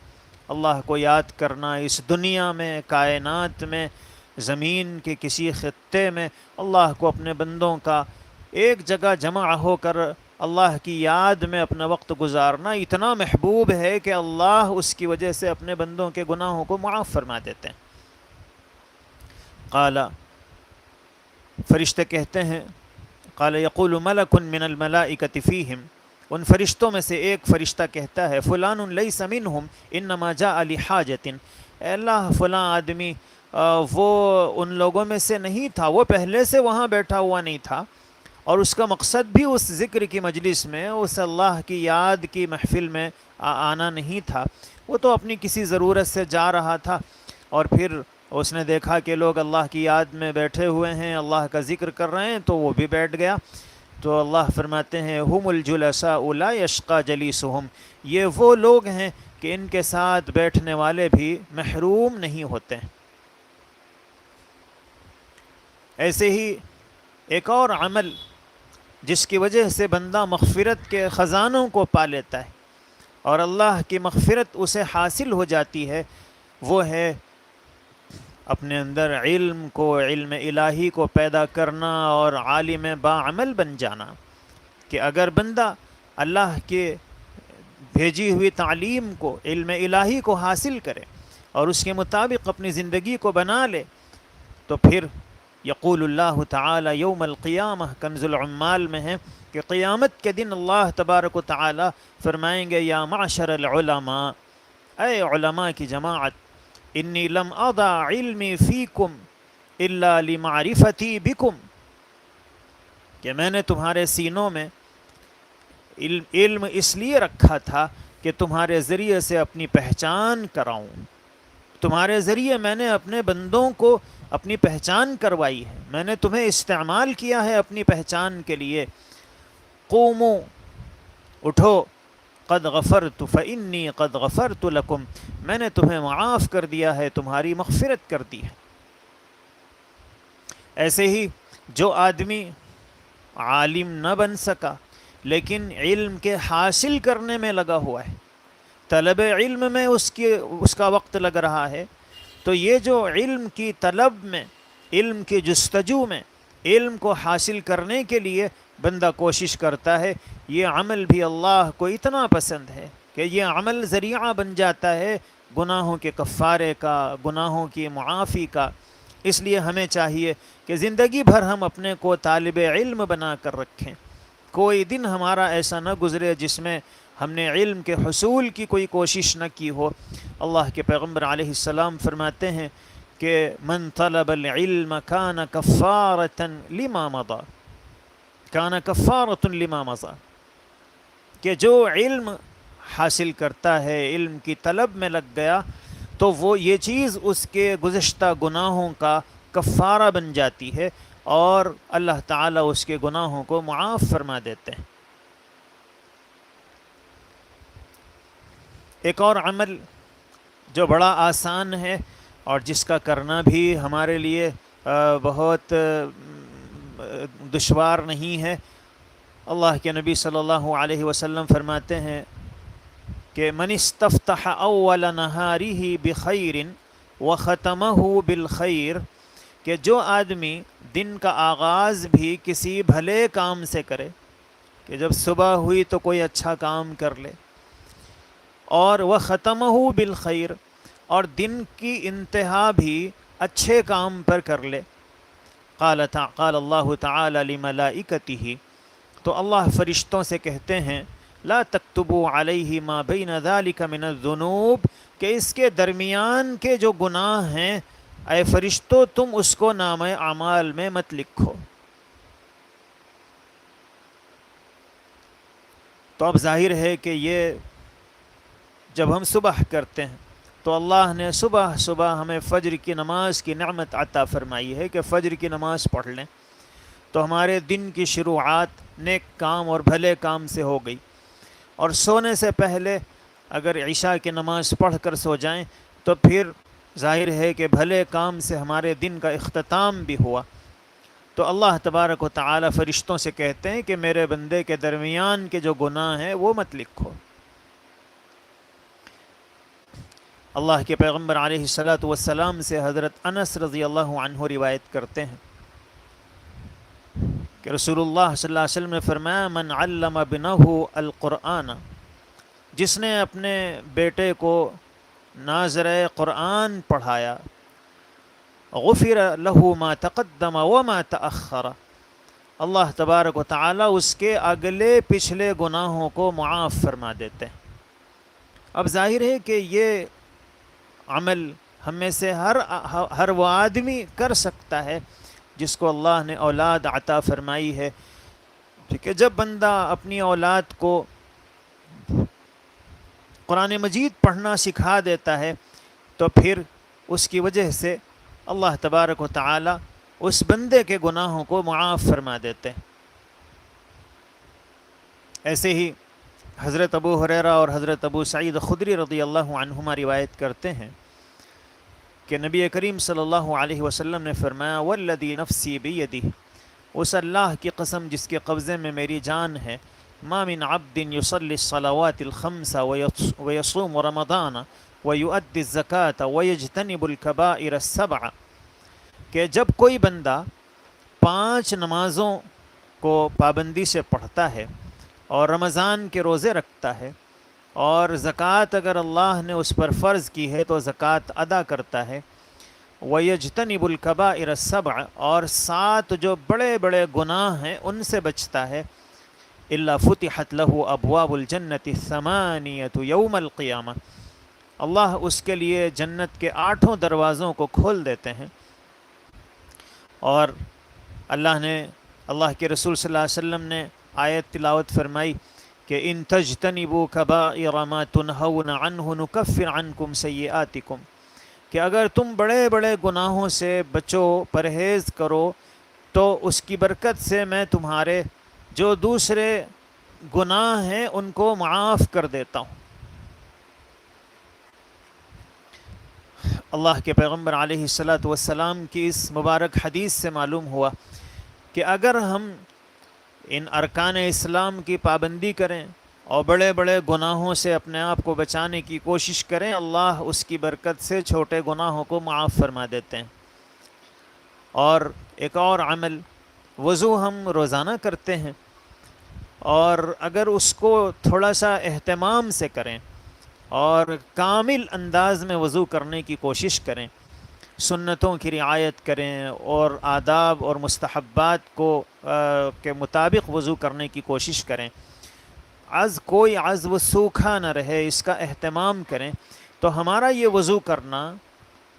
اللہ کو یاد کرنا، اس دنیا میں، کائنات میں، زمین کے کسی خطے میں اللہ کو، اپنے بندوں کا ایک جگہ جمع ہو کر اللہ کی یاد میں اپنا وقت گزارنا اتنا محبوب ہے کہ اللہ اس کی وجہ سے اپنے بندوں کے گناہوں کو معاف فرما دیتے ہیں۔ قال، فرشتے کہتے ہیں، قال یقول ملک من الملائکۃ فیہم، ان فرشتوں میں سے ایک فرشتہ کہتا ہے، فلان لیس منہم انما جاء لحاجۃ، اے اللہ فلاں آدمی وہ ان لوگوں میں سے نہیں تھا، وہ پہلے سے وہاں بیٹھا ہوا نہیں تھا، اور اس کا مقصد بھی اس ذکر کی مجلس میں، اس اللہ کی یاد کی محفل میں آنا نہیں تھا، وہ تو اپنی کسی ضرورت سے جا رہا تھا، اور پھر اس نے دیکھا کہ لوگ اللہ کی یاد میں بیٹھے ہوئے ہیں، اللہ کا ذکر کر رہے ہیں، تو وہ بھی بیٹھ گیا۔ تو اللہ فرماتے ہیں ہم الجلساء لا یشقی جلیسہم، یہ وہ لوگ ہیں کہ ان کے ساتھ بیٹھنے والے بھی محروم نہیں ہوتے ہیں۔ ایسے ہی ایک اور عمل جس کی وجہ سے بندہ مغفرت کے خزانوں کو پا لیتا ہے اور اللہ کی مغفرت اسے حاصل ہو جاتی ہے، وہ ہے اپنے اندر علم کو، علم الہی کو پیدا کرنا اور عالم باعمل بن جانا۔ کہ اگر بندہ اللہ کے بھیجی ہوئی تعلیم کو، علم الہی کو حاصل کرے اور اس کے مطابق اپنی زندگی کو بنا لے، تو پھر یقول اللہ تعالی یوم القیامہ، کنز العمال میں ہے کہ قیامت کے دن اللہ تبارک و تعالی فرمائیں گے یا معشر العلماء، اے علماء کی جماعت، انی لم اضع علمی فیکم الا لمعرفتی بکم، کہ میں نے تمہارے سینوں میں علم اس لیے رکھا تھا کہ تمہارے ذریعے سے اپنی پہچان کراؤں، تمہارے ذریعے میں نے اپنے بندوں کو اپنی پہچان کروائی ہے، میں نے تمہیں استعمال کیا ہے اپنی پہچان کے لیے۔ قوموا، اٹھو، قد غفرت فانی قد غفرت لکم، میں نے تمہیں معاف کر دیا ہے، تمہاری مغفرت کر دی ہے۔ ایسے ہی جو آدمی عالم نہ بن سکا لیکن علم کے حاصل کرنے میں لگا ہوا ہے، طلب علم میں اس کا وقت لگ رہا ہے، تو یہ جو علم کی طلب میں، علم کی جستجو میں، علم کو حاصل کرنے کے لیے بندہ کوشش کرتا ہے، یہ عمل بھی اللہ کو اتنا پسند ہے کہ یہ عمل ذریعہ بن جاتا ہے گناہوں کے کفارے کا، گناہوں کی معافی کا۔ اس لیے ہمیں چاہیے کہ زندگی بھر ہم اپنے کو طالب علم بنا کر رکھیں، کوئی دن ہمارا ایسا نہ گزرے جس میں ہم نے علم کے حصول کی کوئی کوشش نہ کی ہو۔ اللہ کے پیغمبر علیہ السلام فرماتے ہیں کہ من طلب العلم کان کفارۃ لما مضی، کان کفارۃ لما مضی، کہ جو علم حاصل کرتا ہے، علم کی طلب میں لگ گیا، تو وہ یہ چیز اس کے گزشتہ گناہوں کا کفارہ بن جاتی ہے اور اللہ تعالیٰ اس کے گناہوں کو معاف فرما دیتے ہیں۔ ایک اور عمل جو بڑا آسان ہے اور جس کا کرنا بھی ہمارے لیے بہت دشوار نہیں ہے، اللہ کے نبی صلی اللہ علیہ وسلم فرماتے ہیں کہ من استفتح اول نہارہ بخیر وختمہ بالخیر، کہ جو آدمی دن کا آغاز بھی کسی بھلے کام سے کرے، کہ جب صبح ہوئی تو کوئی اچھا کام کر لے، اور وختمہ بالخیر، اور دن کی انتہا بھی اچھے کام پر کر لے۔ قال اللہ تعالی لملائکتہ، تو اللہ فرشتوں سے کہتے ہیں لا تکتبوا علیہ ما بین ذلک من الذنوب، کہ اس کے درمیان کے جو گناہ ہیں اے فرشتوں تم اس کو نامہ اعمال میں مت لکھو۔ تو اب ظاہر ہے کہ یہ جب ہم صبح کرتے ہیں تو اللہ نے صبح صبح ہمیں فجر کی نماز کی نعمت عطا فرمائی ہے کہ فجر کی نماز پڑھ لیں تو ہمارے دن کی شروعات نیک کام اور بھلے کام سے ہو گئی، اور سونے سے پہلے اگر عشاء کی نماز پڑھ کر سو جائیں تو پھر ظاہر ہے کہ بھلے کام سے ہمارے دن کا اختتام بھی ہوا۔ تو اللہ تبارک و تعالی فرشتوں سے کہتے ہیں کہ میرے بندے کے درمیان کے جو گناہ ہیں وہ مت لکھو۔ اللہ کے پیغمبر علیہ الصلاۃ والسلام سے حضرت انس رضی اللہ عنہ روایت کرتے ہیں کہ رسول اللہ صلی اللہ علیہ وسلم نے فرمایا من علم ابنہ القرآن، جس نے اپنے بیٹے کو ناظرِ قرآن پڑھایا، غفر لہ ما تقدم وما تأخر، اللہ تبارک و تعالی اس کے اگلے پچھلے گناہوں کو معاف فرما دیتے ہیں۔ اب ظاہر ہے کہ یہ عمل ہم میں سے ہر وہ آدمی کر سکتا ہے جس کو اللہ نے اولاد عطا فرمائی ہے، کہ جب بندہ اپنی اولاد کو قرآن مجید پڑھنا سکھا دیتا ہے تو پھر اس کی وجہ سے اللہ تبارک و تعالی اس بندے کے گناہوں کو معاف فرما دیتے ہیں۔ ایسے ہی حضرت ابو ہریرہ اور حضرت ابو سعید خدری رضی اللہ عنہما روایت کرتے ہیں کہ نبی کریم صلی اللہ علیہ وسلم نے فرمایا والذی نفسی بیدہ، اس اللہ کی قسم جس کے قبضے میں میری جان ہے، ما من عبد یصلی الصلوات الخمس ویصوم رمضان ویؤدی الزکاة ویجتنب الکبائر السبع، کہ جب کوئی بندہ 5 نمازوں کو پابندی سے پڑھتا ہے اور رمضان کے روزے رکھتا ہے اور زکوٰۃ اگر اللہ نے اس پر فرض کی ہے تو زکوٰۃ ادا کرتا ہے، وَيَجْتَنِبُ الْكَبَائِرَ السَّبْعَ، اور 7 جو بڑے بڑے گناہ ہیں ان سے بچتا ہے، إِلَّا فُتِحَتْ لَهُ أَبْوَابُ الْجَنَّةِ الثَّمَانِيَةُ يَوْمَ الْقِيَامَةِ، اللہ اس کے لیے جنت کے 8 دروازوں کو کھول دیتے ہیں۔ اور اللہ کے رسول صلی اللہ علیہ وسلم نے آیت تلاوت فرمائی کہ ان تجتنبوا کبائر ما تنہون عنہ نکفر عنکم سیئاتکم، کہ اگر تم بڑے بڑے گناہوں سے بچو، پرہیز کرو، تو اس کی برکت سے میں تمہارے جو دوسرے گناہ ہیں ان کو معاف کر دیتا ہوں۔ اللہ کے پیغمبر علیہ الصلاۃ والسلام کی اس مبارک حدیث سے معلوم ہوا کہ اگر ہم ان ارکان اسلام کی پابندی کریں اور بڑے بڑے گناہوں سے اپنے آپ کو بچانے کی کوشش کریں، اللہ اس کی برکت سے چھوٹے گناہوں کو معاف فرما دیتے ہیں۔ اور ایک اور عمل، وضو ہم روزانہ کرتے ہیں، اور اگر اس کو تھوڑا سا اہتمام سے کریں اور کامل انداز میں وضو کرنے کی کوشش کریں، سنتوں کی رعایت کریں اور آداب اور مستحبات کے مطابق وضو کرنے کی کوشش کریں، کوئی عضو سوکھا نہ رہے، اس کا اہتمام کریں، تو ہمارا یہ وضو کرنا،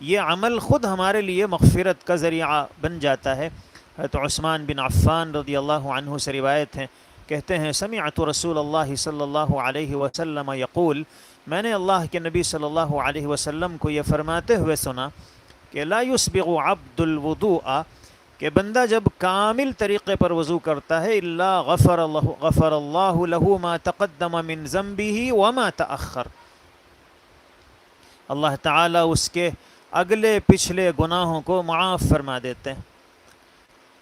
یہ عمل خود ہمارے لیے مغفرت کا ذریعہ بن جاتا ہے۔ حضرت عثمان بن عفان رضی اللہ عنہ سے روایت ہے، کہتے ہیں سمعت رسول اللہ صلی اللہ علیہ وسلم یقول، میں نے اللہ کے نبی صلی اللہ علیہ وسلم کو یہ فرماتے ہوئے سنا کہ لا يسبغ عبد الوضوء، کہ بندہ جب کامل طریقے پر وضو کرتا ہے، الا غفر اللہ له ما تقدم من ذنبه وما تأخر، اللہ تعالی اس کے اگلے پچھلے گناہوں کو معاف فرما دیتے ہیں۔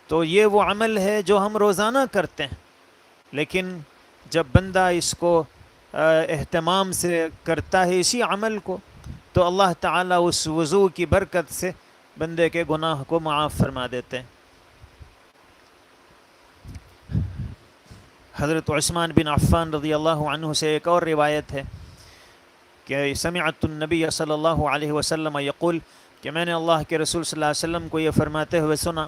تو یہ وہ عمل ہے جو ہم روزانہ کرتے ہیں، لیکن جب بندہ اس کو اہتمام سے کرتا ہے اسی عمل کو، تو اللہ تعالیٰ اس وضو کی برکت سے بندے کے گناہ کو معاف فرما دیتے ہیں۔ حضرت عثمان بن عفان رضی اللہ عنہ سے ایک اور روایت ہے کہ سمعت النبی صلی اللہ علیہ وسلم یقول، کہ میں نے اللہ کے رسول صلی اللہ علیہ وسلم کو یہ فرماتے ہوئے سنا،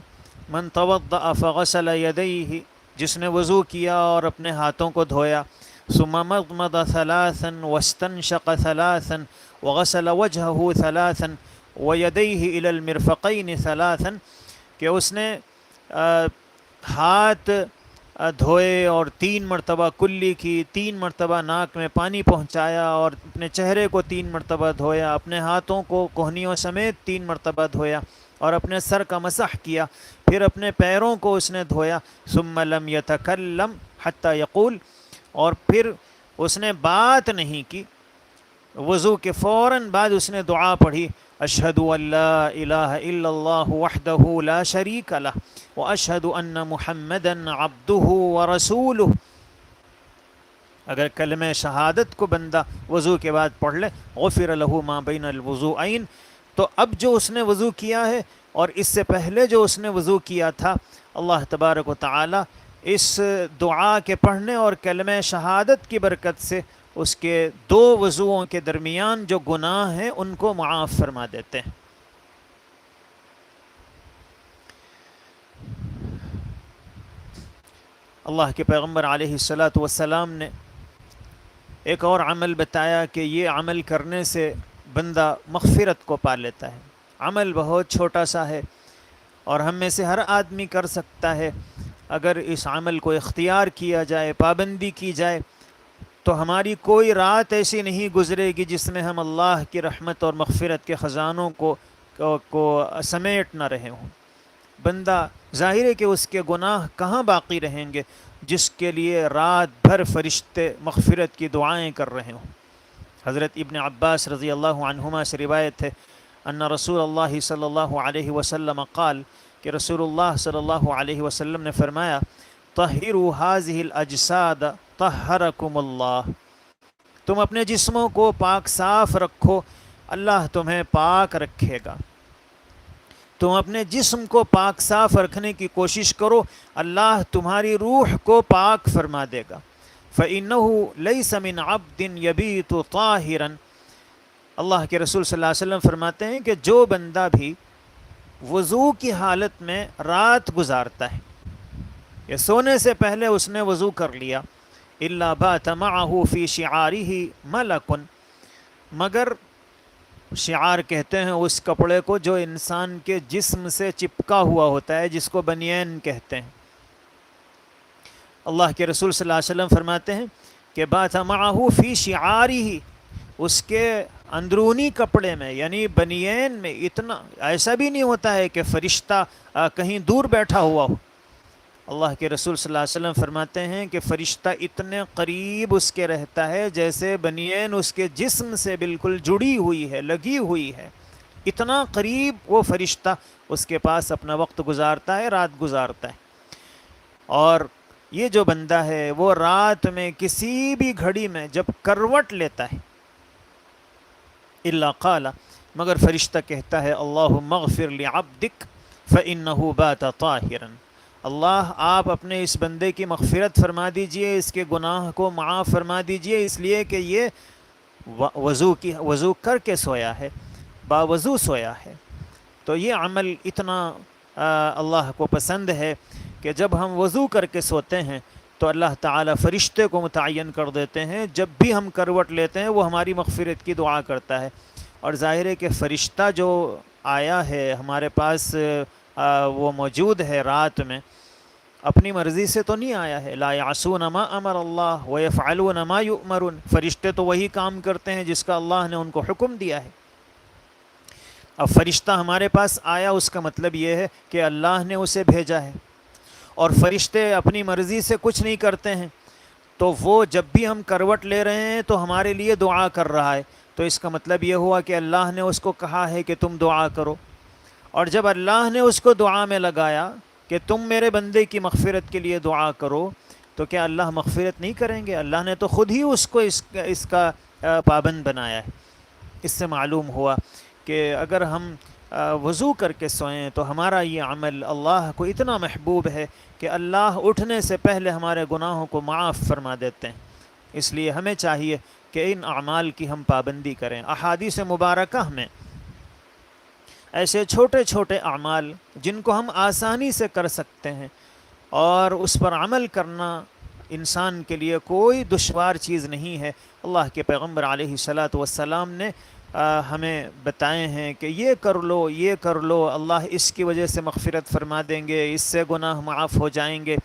من توضأ فغسل یدیہ، جس نے وضو کیا اور اپنے ہاتھوں کو دھویا، ثم مضمض ثلاثا واستنشق ثلاثا وغسل وجهه ثلاثا ويديه الى المرفقين ثلاثا، کہ اس نے ہاتھ دھوئے اور 3 مرتبہ کلی کی، 3 مرتبہ ناک میں پانی پہنچایا اور اپنے چہرے کو 3 مرتبہ دھویا، اپنے ہاتھوں کو کوہنیوں سمیت 3 مرتبہ دھویا اور اپنے سر کا مسح کیا، پھر اپنے پیروں کو اس نے دھویا. ثم لم يتکلم حتی یقول، اور پھر اس نے بات نہیں کی. وضو کے فوراً بعد اس نے دعا پڑھی، اشہد ان لا الہ الا اللہ وحدہ لا شریک لہ واشہد ان محمدا عبدہ ورسولہ. اگر کلمہ شہادت کو بندہ وضو کے بعد پڑھ لے، غفر لہ ما بین الوضوءین، تو اب جو اس نے وضو کیا ہے اور اس سے پہلے جو اس نے وضو کیا تھا، اللہ تبارک و تعالی اس دعا کے پڑھنے اور کلمہ شہادت کی برکت سے اس کے 2 وضوؤں کے درمیان جو گناہ ہیں ان کو معاف فرما دیتے ہیں. اللہ کے پیغمبر علیہ السلام نے ایک اور عمل بتایا کہ یہ عمل کرنے سے بندہ مغفرت کو پا لیتا ہے. عمل بہت چھوٹا سا ہے اور ہم میں سے ہر آدمی کر سکتا ہے. اگر اس عمل کو اختیار کیا جائے، پابندی کی جائے، تو ہماری کوئی رات ایسی نہیں گزرے گی جس میں ہم اللہ کی رحمت اور مغفرت کے خزانوں کو سمیٹ نہ رہے ہوں. بندہ ظاہر ہے کہ اس کے گناہ کہاں باقی رہیں گے جس کے لیے رات بھر فرشتے مغفرت کی دعائیں کر رہے ہوں. حضرت ابن عباس رضی اللہ عنہما سے روایت ہے ان رسول اللہ صلی اللہ علیہ وسلم قال، کہ رسول اللہ صلی اللہ علیہ وسلم نے فرمایا، طہروا هذه الاجساد طہرکم اللہ، تم اپنے جسموں کو پاک صاف رکھو، اللہ تمہیں پاک رکھے گا. تم اپنے جسم کو پاک صاف رکھنے کی کوشش کرو، اللہ تمہاری روح کو پاک فرما دے گا. فَإِنَّهُ لَيْسَ مِنْ عَبْدٍ يَبِيتُ طَاهِرًا، اللہ کے رسول صلی اللہ علیہ وسلم فرماتے ہیں کہ جو بندہ بھی وضو کی حالت میں رات گزارتا ہے، یا سونے سے پہلے اس نے وضو کر لیا، إِلَّا بَاتَ مَعَهُ فِي شِعَارِهِ مَلَكٌ، مگر شعار کہتے ہیں اس کپڑے کو جو انسان کے جسم سے چپکا ہوا ہوتا ہے، جس کو بنیان کہتے ہیں. اللہ کے رسول صلی اللہ علیہ وسلم فرماتے ہیں کہ بات معہ فی شعارہ، اس کے اندرونی کپڑے میں یعنی بنیان میں اتنا ایسا بھی نہیں ہوتا ہے کہ فرشتہ کہیں دور بیٹھا ہوا ہو. اللہ کے رسول صلی اللہ علیہ وسلم فرماتے ہیں کہ فرشتہ اتنے قریب اس کے رہتا ہے جیسے بنیان اس کے جسم سے بالکل جڑی ہوئی ہے، لگی ہوئی ہے. اتنا قریب وہ فرشتہ اس کے پاس اپنا وقت گزارتا ہے، رات گزارتا ہے. اور یہ جو بندہ ہے وہ رات میں کسی بھی گھڑی میں جب کروٹ لیتا ہے، الا قال، مگر فرشتہ کہتا ہے اللہم اغفر لعبدک فإنہ بات طاہرا، اللہ آپ اپنے اس بندے کی مغفرت فرما دیجئے، اس کے گناہ کو معاف فرما دیجئے، اس لیے کہ یہ وضو کر کے سویا ہے، باوضو سویا ہے. تو یہ عمل اتنا اللہ کو پسند ہے کہ جب ہم وضو کر کے سوتے ہیں تو اللہ تعالیٰ فرشتے کو متعین کر دیتے ہیں، جب بھی ہم کروٹ لیتے ہیں وہ ہماری مغفرت کی دعا کرتا ہے. اور ظاہر ہے کہ فرشتہ جو آیا ہے ہمارے پاس، وہ موجود ہے رات میں، اپنی مرضی سے تو نہیں آیا ہے. لا یعصون ما امر اللہ ویفعلون ما یؤمرون، فرشتے تو وہی کام کرتے ہیں جس کا اللہ نے ان کو حکم دیا ہے. اب فرشتہ ہمارے پاس آیا، اس کا مطلب یہ ہے کہ اللہ نے اسے بھیجا ہے، اور فرشتے اپنی مرضی سے کچھ نہیں کرتے ہیں. تو وہ جب بھی ہم کروٹ لے رہے ہیں تو ہمارے لیے دعا کر رہا ہے، تو اس کا مطلب یہ ہوا کہ اللہ نے اس کو کہا ہے کہ تم دعا کرو. اور جب اللہ نے اس کو دعا میں لگایا کہ تم میرے بندے کی مغفرت کے لیے دعا کرو، تو کیا اللہ مغفرت نہیں کریں گے؟ اللہ نے تو خود ہی اس کو اس کا پابند بنایا ہے. اس سے معلوم ہوا کہ اگر ہم وضو کر کے سوئیں تو ہمارا یہ عمل اللہ کو اتنا محبوب ہے کہ اللہ اٹھنے سے پہلے ہمارے گناہوں کو معاف فرما دیتے ہیں. اس لیے ہمیں چاہیے کہ ان اعمال کی ہم پابندی کریں. احادیث مبارکہ میں ایسے چھوٹے چھوٹے اعمال جن کو ہم آسانی سے کر سکتے ہیں اور اس پر عمل کرنا انسان کے لیے کوئی دشوار چیز نہیں ہے. اللہ کے پیغمبر علیہ السلام نے ہمیں بتائے ہیں کہ یہ کر لو، یہ کر لو، اللہ اس کی وجہ سے مغفرت فرما دیں گے، اس سے گناہ معاف ہو جائیں گے.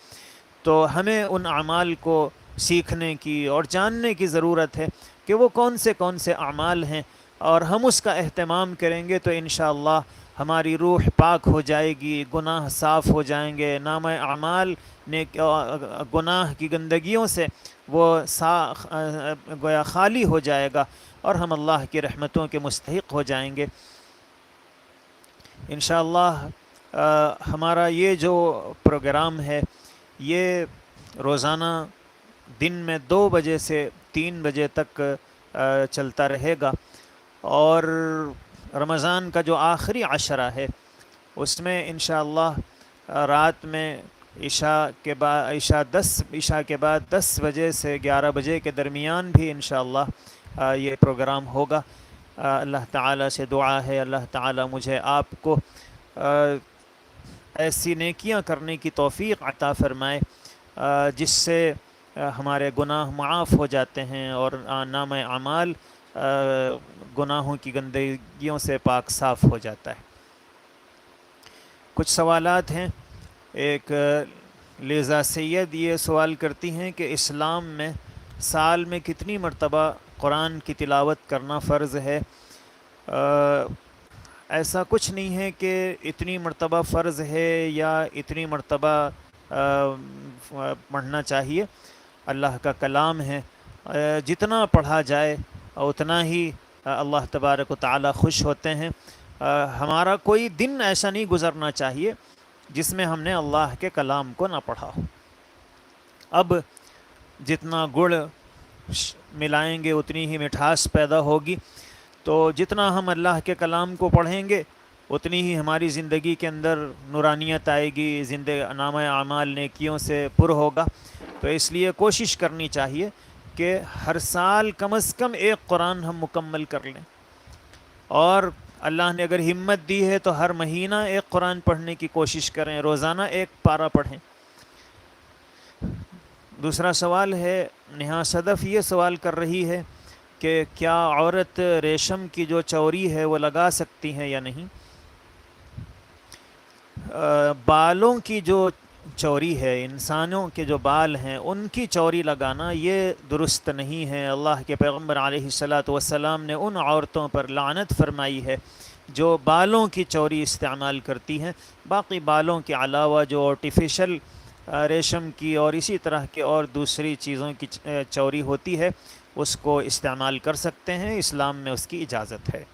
تو ہمیں ان اعمال کو سیکھنے کی اور جاننے کی ضرورت ہے کہ وہ کون سے اعمال ہیں، اور ہم اس کا اہتمام کریں گے تو انشاءاللہ ہماری روح پاک ہو جائے گی، گناہ صاف ہو جائیں گے، نام اعمال نے گناہ کی گندگیوں سے وہ گویا خالی ہو جائے گا، اور ہم اللہ کی رحمتوں کے مستحق ہو جائیں گے انشاءاللہ۔ ہمارا یہ جو پروگرام ہے یہ روزانہ دن میں 2 بجے سے 3 بجے تک چلتا رہے گا، اور رمضان کا جو آخری عشرہ ہے اس میں انشاءاللہ رات میں عشاء کے بعد 10 بجے سے 11 بجے کے درمیان بھی انشاءاللہ یہ پروگرام ہوگا۔ اللہ تعالیٰ سے دعا ہے اللہ تعالیٰ مجھے آپ کو ایسی نیکیاں کرنے کی توفیق عطا فرمائے جس سے ہمارے گناہ معاف ہو جاتے ہیں اور نام اعمال گناہوں کی گندگیوں سے پاک صاف ہو جاتا ہے۔ کچھ سوالات ہیں۔ ایک لیزا سید یہ سوال کرتی ہیں کہ اسلام میں سال میں کتنی مرتبہ قرآن کی تلاوت کرنا فرض ہے؟ ایسا کچھ نہیں ہے کہ اتنی مرتبہ فرض ہے یا اتنی مرتبہ پڑھنا چاہیے۔ اللہ کا کلام ہے، جتنا پڑھا جائے اتنا ہی اللہ تبارک و تعالی خوش ہوتے ہیں۔ ہمارا کوئی دن ایسا نہیں گزرنا چاہیے جس میں ہم نے اللہ کے کلام کو نہ پڑھا ہو۔ اب جتنا گڑ ملائیں گے اتنی ہی مٹھاس پیدا ہوگی، تو جتنا ہم اللہ کے کلام کو پڑھیں گے اتنی ہی ہماری زندگی کے اندر نورانیت آئے گی، نام اعمال نیکیوں سے پر ہوگا۔ تو اس لیے کوشش کرنی چاہیے کہ ہر سال کم از کم ایک قرآن ہم مکمل کر لیں، اور اللہ نے اگر ہمت دی ہے تو ہر مہینہ ایک قرآن پڑھنے کی کوشش کریں، روزانہ ایک پارہ پڑھیں۔ دوسرا سوال ہے، نیہا صدف یہ سوال کر رہی ہے کہ کیا عورت ریشم کی جو چوری ہے وہ لگا سکتی ہے یا نہیں؟ بالوں کی جو چوری ہے، انسانوں کے جو بال ہیں ان کی چوری لگانا یہ درست نہیں ہے۔ اللہ کے پیغمبر علیہ الصلاۃ والسلام نے ان عورتوں پر لعنت فرمائی ہے جو بالوں کی چوری استعمال کرتی ہیں۔ باقی بالوں کے علاوہ جو آرٹیفیشل ریشم کی اور اسی طرح کے اور دوسری چیزوں کی چوری ہوتی ہے اس کو استعمال کر سکتے ہیں، اسلام میں اس کی اجازت ہے۔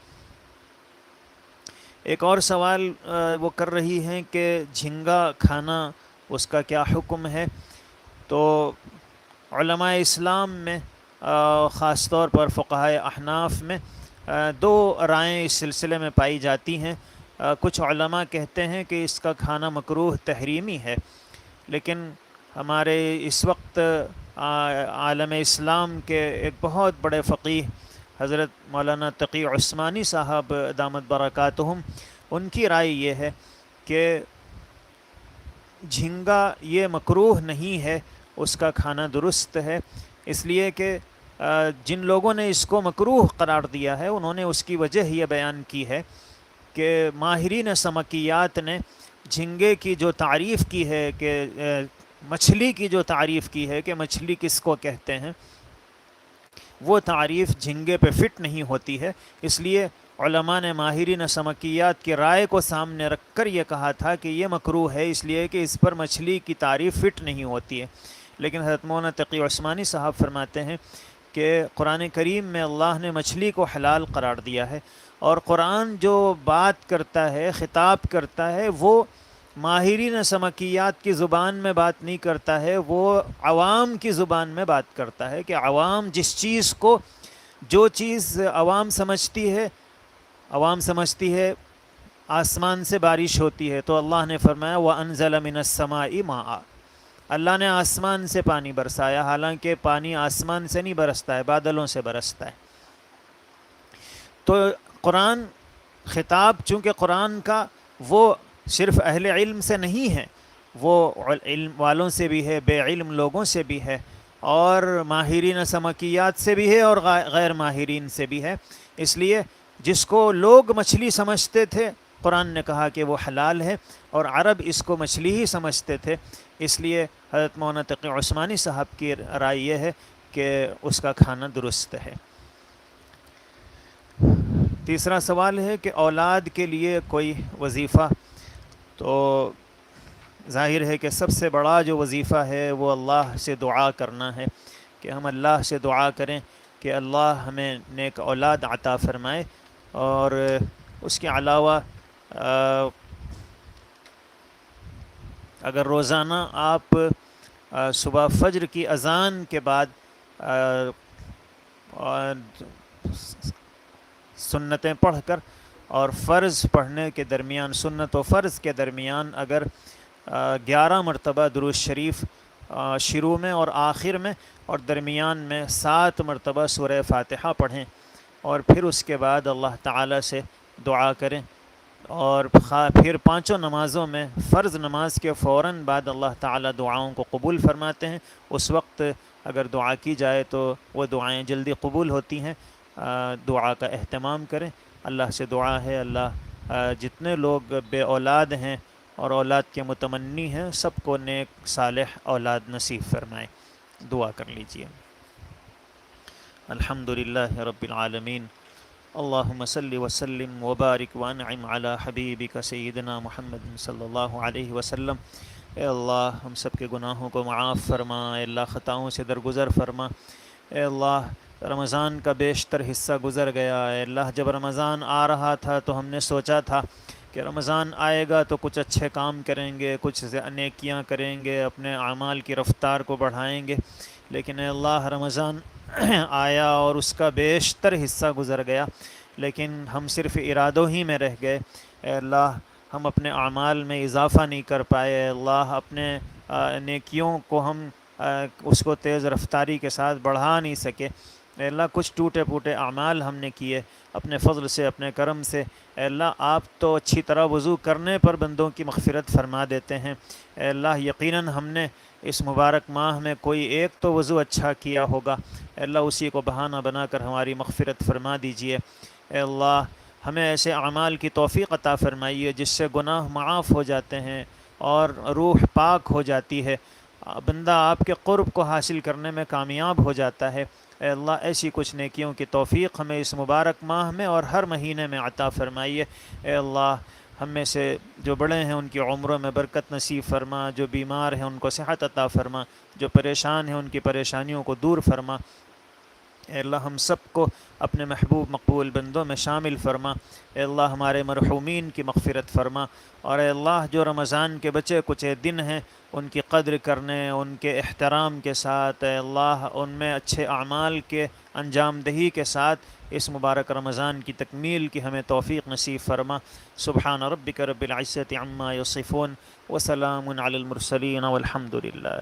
ایک اور سوال وہ کر رہی ہیں کہ جھینگا کھانا اس کا کیا حکم ہے؟ تو علماء اسلام میں خاص طور پر فقہائے احناف میں 2 رائیں اس سلسلے میں پائی جاتی ہیں۔ کچھ علماء کہتے ہیں کہ اس کا کھانا مکروہ تحریمی ہے، لیکن ہمارے اس وقت عالم اسلام کے ایک بہت بڑے فقیہ حضرت مولانا تقی عثمانی صاحب دامت برکاتہم، ان کی رائے یہ ہے کہ جھینگا یہ مکروہ نہیں ہے، اس کا کھانا درست ہے، اس لیے کہ جن لوگوں نے اس کو مکروہ قرار دیا ہے انہوں نے اس کی وجہ یہ بیان کی ہے کہ ماہرین سمکیات نے جھینگے کی جو تعریف کی ہے کہ مچھلی کی جو تعریف کی ہے کہ مچھلی کس کو کہتے ہیں، وہ تعریف جھینگے پہ فٹ نہیں ہوتی ہے۔ اس لیے علماء نے ماہرین سمکیات کی رائے کو سامنے رکھ کر یہ کہا تھا کہ یہ مکروہ ہے، اس لیے کہ اس پر مچھلی کی تعریف فٹ نہیں ہوتی ہے۔ لیکن حضرت مولانا تقی عثمانی صاحب فرماتے ہیں کہ قرآن کریم میں اللہ نے مچھلی کو حلال قرار دیا ہے، اور قرآن جو بات کرتا ہے، خطاب کرتا ہے، وہ ماہرین سمکیات کی زبان میں بات نہیں کرتا ہے، وہ عوام کی زبان میں بات کرتا ہے کہ عوام جس چیز کو، جو چیز عوام سمجھتی ہے آسمان سے بارش ہوتی ہے، تو اللہ نے فرمایا وَأَنزَلَ مِنَ السَّمَاءِ مَاءً، اللہ نے آسمان سے پانی برسایا، حالانکہ پانی آسمان سے نہیں برستا ہے، بادلوں سے برستا ہے۔ تو قرآن خطاب چونکہ قرآن کا وہ صرف اہل علم سے نہیں ہے، وہ علم والوں سے بھی ہے، بے علم لوگوں سے بھی ہے، اور ماہرین سمکیات سے بھی ہے، اور غیر ماہرین سے بھی ہے۔ اس لیے جس کو لوگ مچھلی سمجھتے تھے قرآن نے کہا کہ وہ حلال ہے، اور عرب اس کو مچھلی ہی سمجھتے تھے، اس لیے حضرت مولانا تقی عثمانی صاحب کی رائے یہ ہے کہ اس کا کھانا درست ہے۔ تیسرا سوال ہے کہ اولاد کے لیے کوئی وظیفہ، تو ظاہر ہے کہ سب سے بڑا جو وظیفہ ہے وہ اللہ سے دعا کرنا ہے، کہ ہم اللہ سے دعا کریں کہ اللہ ہمیں نیک اولاد عطا فرمائے۔ اور اس کے علاوہ اگر روزانہ آپ صبح فجر کی اذان کے بعد سنتیں پڑھ کر اور فرض پڑھنے کے درمیان، سنت و فرض کے درمیان اگر 11 مرتبہ درود شریف شروع میں اور آخر میں اور درمیان میں 7 مرتبہ سورہ فاتحہ پڑھیں، اور پھر اس کے بعد اللہ تعالیٰ سے دعا کریں، اور پھر 5 نمازوں میں فرض نماز کے فوراً بعد اللہ تعالیٰ دعاؤں کو قبول فرماتے ہیں۔ اس وقت اگر دعا کی جائے تو وہ دعائیں جلدی قبول ہوتی ہیں۔ دعا کا اہتمام کریں، اللہ سے دعا ہے اللہ جتنے لوگ بے اولاد ہیں اور اولاد کے متمنی ہیں سب کو نیک صالح اولاد نصیب فرمائے۔ دعا کر لیجئے۔ الحمدللہ رب العالمین، اللہم صلی وسلم وبارک وانعم علی حبیبک سیدنا محمد صلی اللہ علیہ وسلم۔ اے اللہ ہم سب کے گناہوں کو معاف فرما، اے اللہ خطاؤں سے درگزر فرما۔ اے اللہ رمضان کا بیشتر حصہ گزر گیا، اے اللہ جب رمضان آ رہا تھا تو ہم نے سوچا تھا کہ رمضان آئے گا تو کچھ اچھے کام کریں گے، کچھ نیکیاں کریں گے، اپنے اعمال کی رفتار کو بڑھائیں گے، لیکن اے اللہ رمضان آیا اور اس کا بیشتر حصہ گزر گیا، لیکن ہم صرف ارادوں ہی میں رہ گئے۔ اے اللہ ہم اپنے اعمال میں اضافہ نہیں کر پائے، اے اللہ اپنے نیکیوں کو ہم اس کو تیز رفتاری کے ساتھ بڑھا نہیں سکے۔ اے اللہ کچھ ٹوٹے پھوٹے اعمال ہم نے کیے اپنے فضل سے، اپنے کرم سے۔ اے اللہ آپ تو اچھی طرح وضو کرنے پر بندوں کی مغفرت فرما دیتے ہیں۔ اے اللہ یقیناً ہم نے اس مبارک ماہ میں کوئی ایک تو وضو اچھا کیا ہوگا، اے اللہ اسی کو بہانہ بنا کر ہماری مغفرت فرما دیجئے۔ اے اللہ ہمیں ایسے اعمال کی توفیق عطا فرمائیے جس سے گناہ معاف ہو جاتے ہیں اور روح پاک ہو جاتی ہے، بندہ آپ کے قرب کو حاصل کرنے میں کامیاب ہو جاتا ہے۔ اے اللہ ایسی کچھ نیکیوں کی توفیق ہمیں اس مبارک ماہ میں اور ہر مہینے میں عطا فرمائیے۔ اے اللہ ہم میں سے جو بڑے ہیں ان کی عمروں میں برکت نصیب فرما، جو بیمار ہیں ان کو صحت عطا فرما، جو پریشان ہیں ان کی پریشانیوں کو دور فرما۔ اے اللہ ہم سب کو اپنے محبوب مقبول بندوں میں شامل فرما۔ اے اللہ ہمارے مرحومین کی مغفرت فرما، اور اے اللہ جو رمضان کے بچے کچھ دن ہیں ان کی قدر کرنے، ان کے احترام کے ساتھ، اے اللہ ان میں اچھے اعمال کے انجام دہی کے ساتھ اس مبارک رمضان کی تکمیل کی ہمیں توفیق نصیب فرما۔ سبحان ربک رب العزت عما یصفون وسلام علی المرسلین والحمد للہ۔